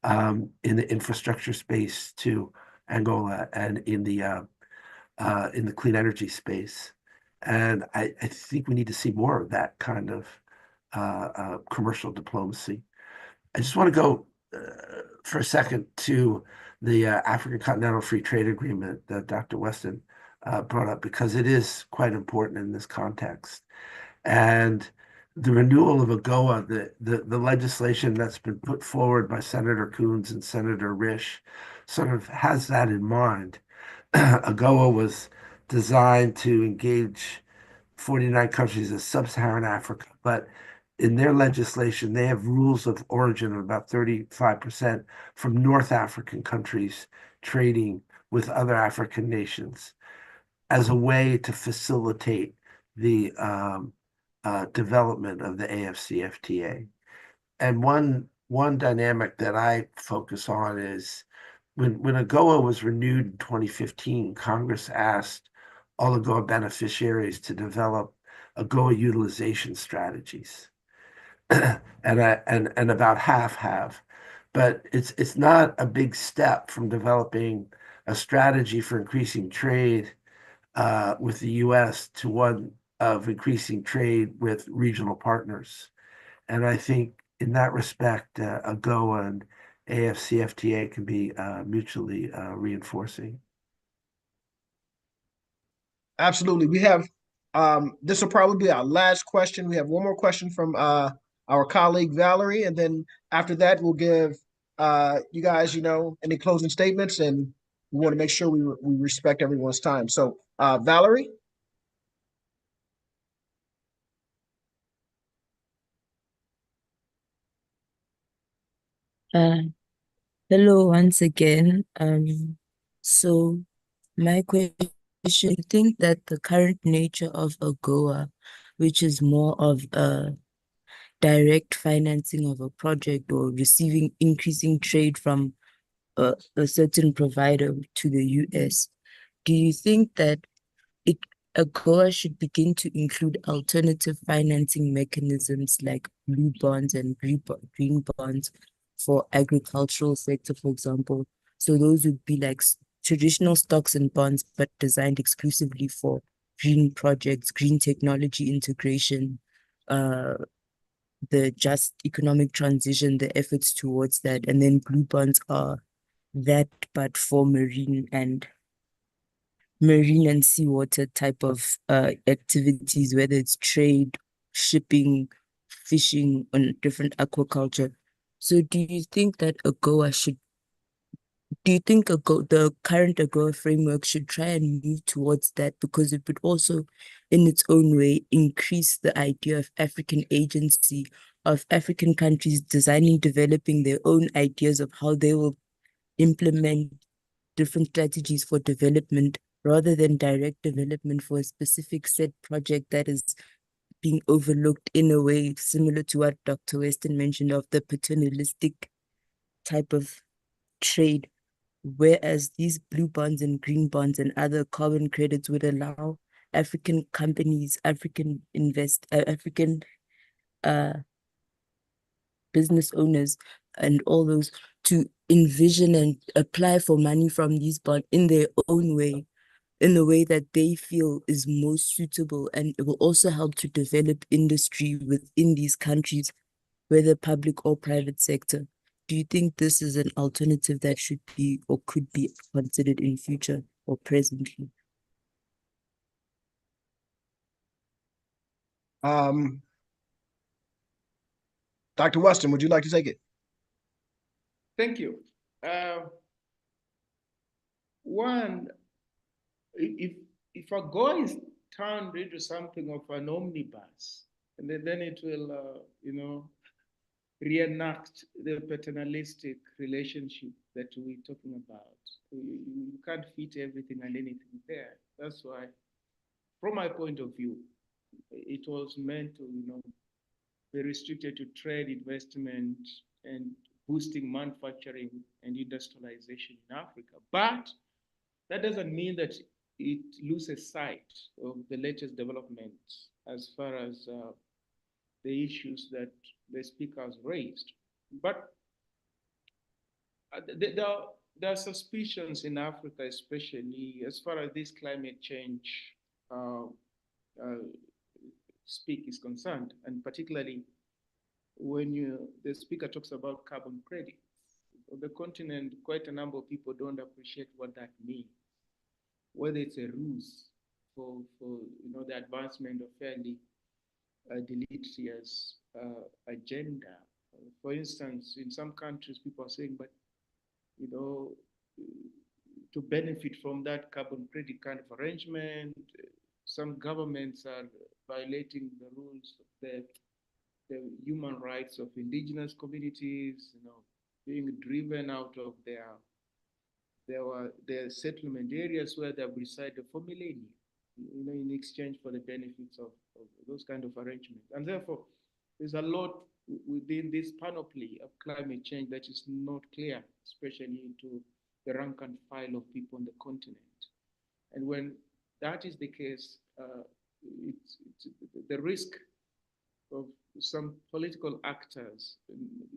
in the infrastructure space to Angola and in the clean energy space. And I think we need to see more of that kind of commercial diplomacy. I just want to go for a second to the African Continental Free Trade Agreement that Dr. Weston brought up, because it is quite important in this context. And the renewal of AGOA, the legislation that's been put forward by Senator Coons and Senator Risch, sort of has that in mind. AGOA was designed to engage 49 countries of sub-Saharan Africa, but in their legislation, they have rules of origin of about 35% from North African countries trading with other African nations as a way to facilitate the development of the AfCFTA. And one dynamic that I focus on is when AGOA was renewed in 2015, Congress asked all AGOA beneficiaries to develop AGOA utilization strategies. and about half have. But it's not a big step from developing a strategy for increasing trade with the US to one of increasing trade with regional partners. And I think in that respect, AGOA and AfCFTA can be mutually reinforcing. Absolutely. We have, this will probably be our last question. We have one more question from our colleague Valerie, and then after that, we'll give you guys, any closing statements, and we want to make sure we respect everyone's time. So, Valerie? Uh, Hello once again. So my question, you think that the current nature of AGOA, which is more of a direct financing of a project or receiving increasing trade from a certain provider to the US, do you think that it AGOA should begin to include alternative financing mechanisms like blue bonds and green bonds for agricultural sector, for example? So those would be like traditional stocks and bonds, but designed exclusively for green projects, green technology integration, uh, the just economic transition, the efforts towards that, and then blue bonds are that, but for marine and seawater type of activities, whether it's trade, shipping, fishing, on different aquaculture. So do you think the current AGOA framework should try and move towards that, because it would also, in its own way, increase the idea of African agency, of African countries designing, developing their own ideas of how they will implement different strategies for development, rather than direct development for a specific set project that is being overlooked, in a way similar to what Dr. Weston mentioned of the paternalistic type of trade, whereas these blue bonds and green bonds and other carbon credits would allow African companies, African uh, business owners and all those to envision and apply for money from these bonds in their own way, in the way that they feel is most suitable. And it will also help to develop industry within these countries, whether public or private sector. Do you think this is an alternative that should be or could be considered in future or presently? Um, Dr. Weston, would you like to take it? Thank you. One, if AGOA is turned into something of an omnibus, and then it will, reenact the paternalistic relationship that we're talking about. You can't fit everything and anything there. That's why, from my point of view, it was meant to, be restricted to trade, investment, and boosting manufacturing and industrialization in Africa. But that doesn't mean that it loses sight of the latest developments as far as the issues that the speakers raised. But there are suspicions in Africa, especially as far as this climate change uh, uh, speak is concerned, and particularly when the speaker talks about carbon credits. On the continent, quite a number of people don't appreciate what that means, whether it's a ruse for the advancement of fairly deleterious agenda. For instance, in some countries, people are saying, but you know, to benefit from that carbon credit kind of arrangement, some governments are violating the rules of the human rights of indigenous communities, being driven out of their settlement areas where they have resided for millennia, in exchange for the benefits of those kind of arrangements. And therefore, there's a lot within this panoply of climate change that is not clear, especially to the rank and file of people on the continent. And when that is the case, it's the risk of some political actors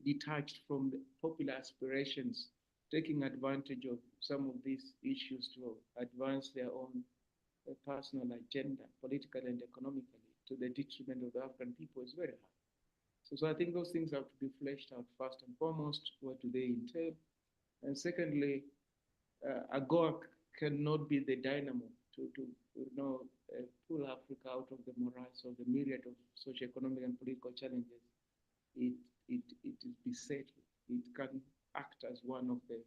detached from the popular aspirations, taking advantage of some of these issues to advance their own personal agenda, politically and economically, to the detriment of the African people is very high. So I think those things have to be fleshed out first and foremost. What do they entail? And secondly, AGOA cannot be the dynamo to pull Africa out of the morass of the myriad of socio-economic and political challenges it is beset with. It can act as one of the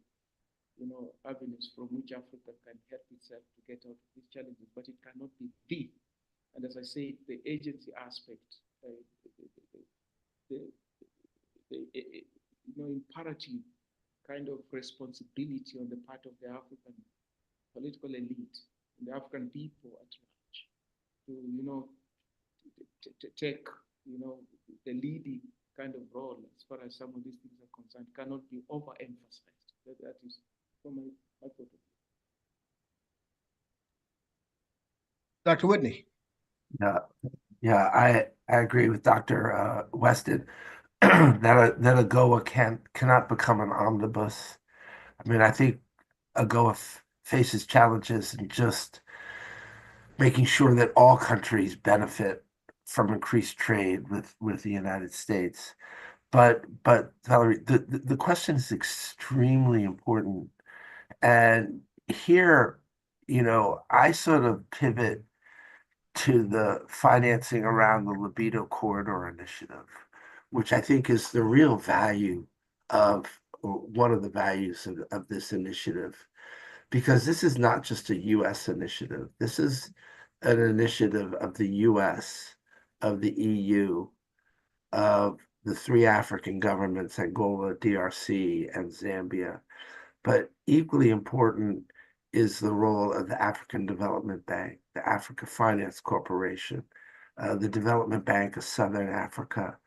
avenues from which Africa can help itself to get out of these challenges, but it cannot be the. And as I say, the agency aspect, imperative kind of responsibility on the part of the African political elite and the African people at large to take, the leading kind of role as far as some of these things are concerned cannot be overemphasized. That is from my point of view. Dr. Whitney. Yeah, I agree with Dr. Weston that AGOA cannot become an omnibus. I mean, I think AGOA faces challenges in just making sure that all countries benefit from increased trade with the United States. But Valerie, the question is extremely important. And here, I sort of pivot to the financing around the Libido Corridor Initiative, which I think is the real value of, or one of the values of this initiative, because this is not just a US initiative. This is an initiative of the US, of the EU, of the three African governments, Angola, DRC, and Zambia. But equally important is the role of the African Development Bank, the Africa Finance Corporation, the Development Bank of Southern Africa.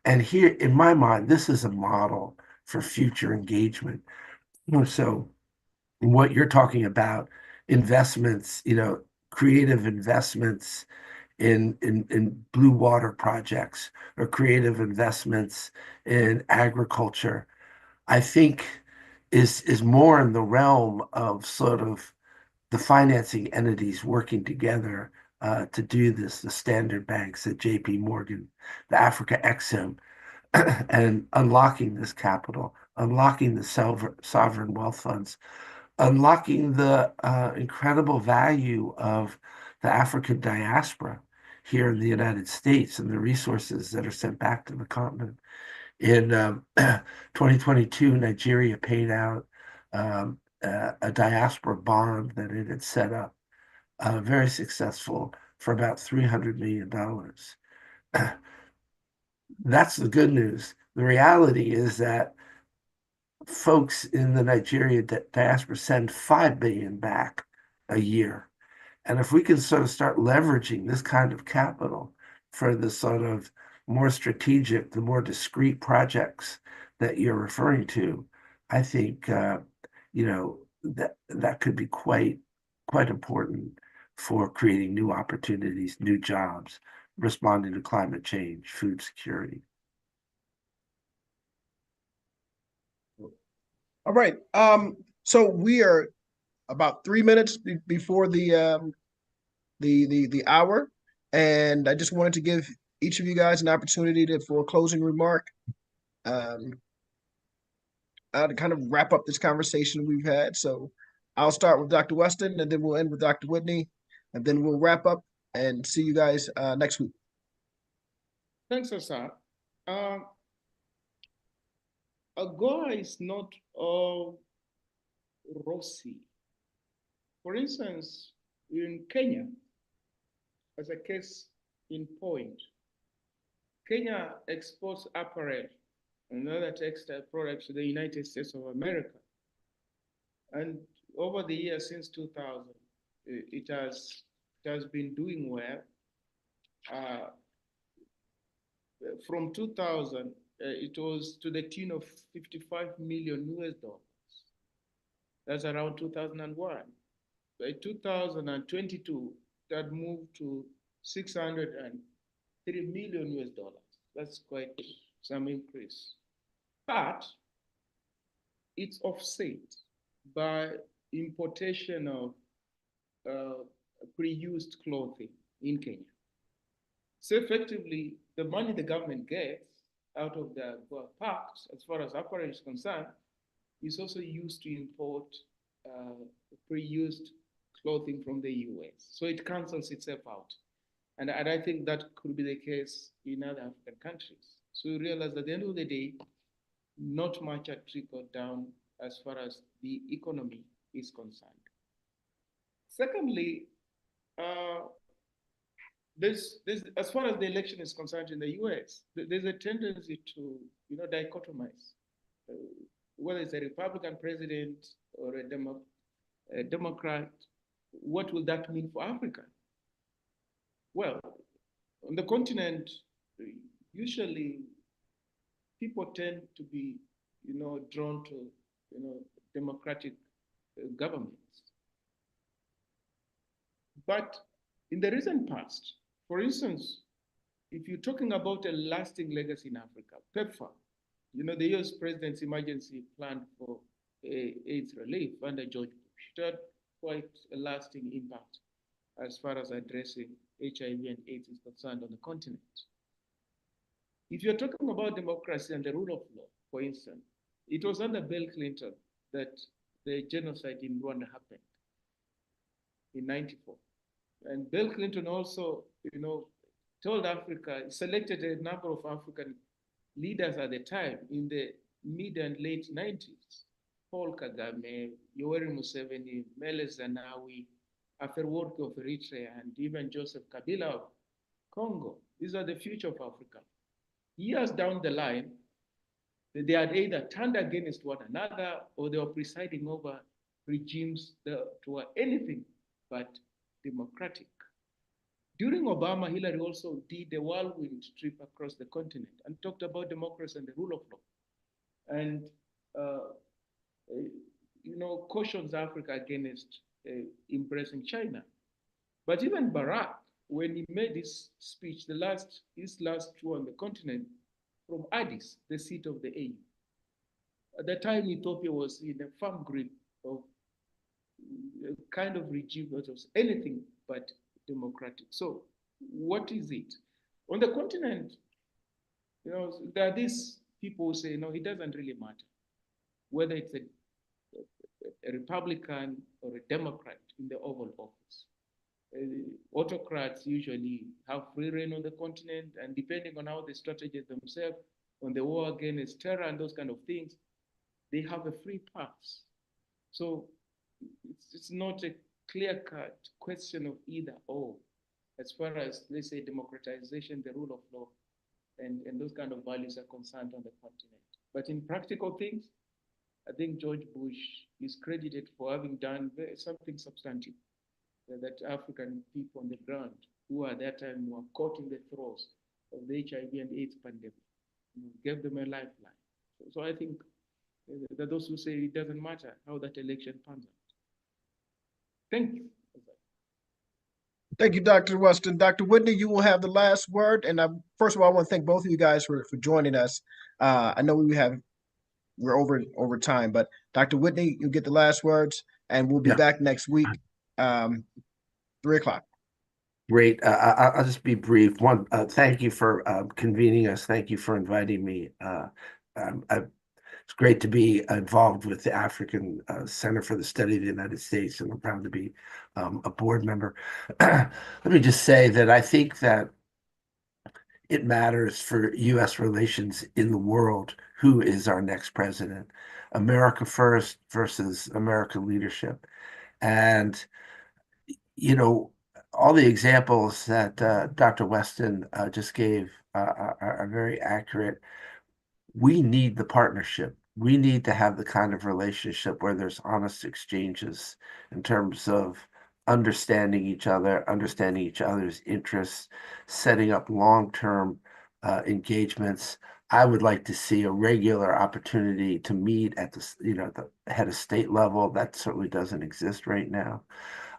And here, in my mind, this is a model for future engagement. So what you're talking about, investments, creative investments in blue water projects or creative investments in agriculture, I think is more in the realm of sort of the financing entities working together to do this, the standard banks at JP Morgan, the Africa Exim, and unlocking this capital, unlocking the sovereign wealth funds, unlocking the incredible value of the African diaspora here in the United States and the resources that are sent back to the continent. In 2022, Nigeria paid out a diaspora bond that it had set up, very successful, for about $300 million. That's the good news. The reality is that folks in the Nigeria diaspora send 5 billion back a year. And if we can sort of start leveraging this kind of capital for the sort of more strategic, the more discrete projects that you're referring to, I think that could be quite important for creating new opportunities, new jobs, responding to climate change, food security. All right. So we are about 3 minutes before the hour, and I just wanted to give each of you guys an opportunity for a closing remark, to kind of wrap up this conversation we've had. So I'll start with Dr. Weston, and then we'll end with Dr. Whitney, and then we'll wrap up and see you guys next week. Thanks, Asad. AGOA is not all rosy. For instance, in Kenya, as a case in point, Kenya exports apparel and other textile products to the United States of America. And over the years since 2000, it has been doing well. From 2000, it was to the tune of 55 million US dollars. That's around 2001. By 2022, that moved to 603 million US dollars. That's quite some increase. But it's offset by importation of pre-used clothing in Kenya. So effectively, the money the government gets out of the pact, as far as apparel is concerned, is also used to import pre-used clothing from the US. So it cancels itself out. And I think that could be the case in other African countries. So we realize at the end of the day, not much had trickled down as far as the economy is concerned. Secondly, as far as the election is concerned in the US, there's a tendency to, dichotomize whether it's a Republican president or a Democrat. What will that mean for Africa? Well, on the continent, usually people tend to be, drawn to, democratic governments. But in the recent past, for instance, if you're talking about a lasting legacy in Africa, PEPFAR, the US President's emergency plan for AIDS relief under George Bush, it had quite a lasting impact as far as addressing HIV and AIDS is concerned on the continent. If you're talking about democracy and the rule of law, for instance, it was under Bill Clinton that the genocide in Rwanda happened in '94. And Bill Clinton also, told Africa, selected a number of African leaders at the time in the mid and late 90s. Paul Kagame, Yoweri Museveni, Meles Zenawi, Afewerki of Eritrea, and even Joseph Kabila of Congo. These are the future of Africa. Years down the line, they had either turned against one another or they were presiding over regimes that were anything but democratic. During Obama, Hillary also did a whirlwind trip across the continent and talked about democracy and the rule of law. And, cautions Africa against embracing China. But even Barack, when he made his speech, his last tour on the continent, from Addis, the seat of the AU. At the time, Ethiopia was in a firm grip of a kind of regime that was anything but democratic. So what is it? On the continent, there are these people who say, no, it doesn't really matter whether it's a Republican or a Democrat in the Oval Office. Autocrats usually have free reign on the continent, and depending on how they strategize themselves on the war against terror and those kind of things, they have a free pass. So it's not a clear-cut question of either or, as far as, let's say, democratization, the rule of law, and those kind of values are concerned on the continent. But in practical things, I think George Bush is credited for having done something substantive that African people on the ground who at that time were caught in the throes of the HIV and AIDS pandemic, gave them a lifeline. So I think that those who say it doesn't matter how that election pans out. Thank you. Thank you, Dr. Weston. Dr. Whitney, you will have the last word. And first of all, I want to thank both of you guys for joining us. I know we're over time, but Dr. Whitney, you get the last words, and we'll be back next week, 3:00. Great. I'll just be brief. One, thank you for convening us. Thank you for inviting me. It's great to be involved with the African Center for the Study of the United States, and I'm proud to be a board member. Let me just say that I think that it matters for U.S. relations in the world who is our next president. America first versus American leadership. And, all the examples that Dr. Weston just gave are very accurate. We need the partnership. We need to have the kind of relationship where there's honest exchanges in terms of understanding each other, understanding each other's interests, setting up long-term engagements. I would like to see a regular opportunity to meet at the head of state level. That certainly doesn't exist right now.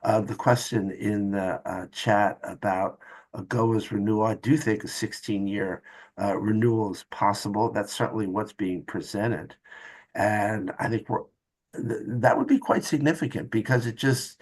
The question in the chat about AGOA's renewal, I do think a 16-year renewal is possible. That's certainly what's being presented. And I think that would be quite significant because it just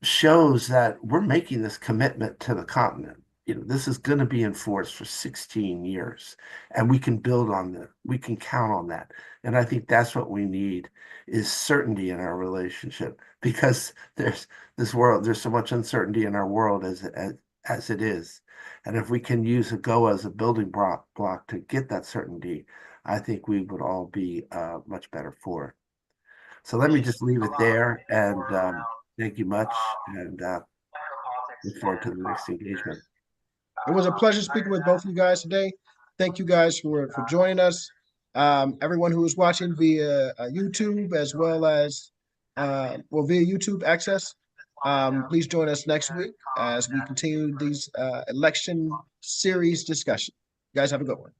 shows that we're making this commitment to the continent. This is going to be enforced for 16 years, and we can build on that. We can count on that. And I think that's what we need is certainty in our relationship, because there's so much uncertainty in our world as it is. And if we can use AGOA as a building block to get that certainty, I think we would all be much better for it. So let me just leave it there, and thank you much, and look forward to the next engagement. It was a pleasure speaking with both of you guys today. Thank you guys for joining us. Everyone who is watching via YouTube as well as via YouTube access. Please join us next week as we continue these election series discussion. You guys have a good one.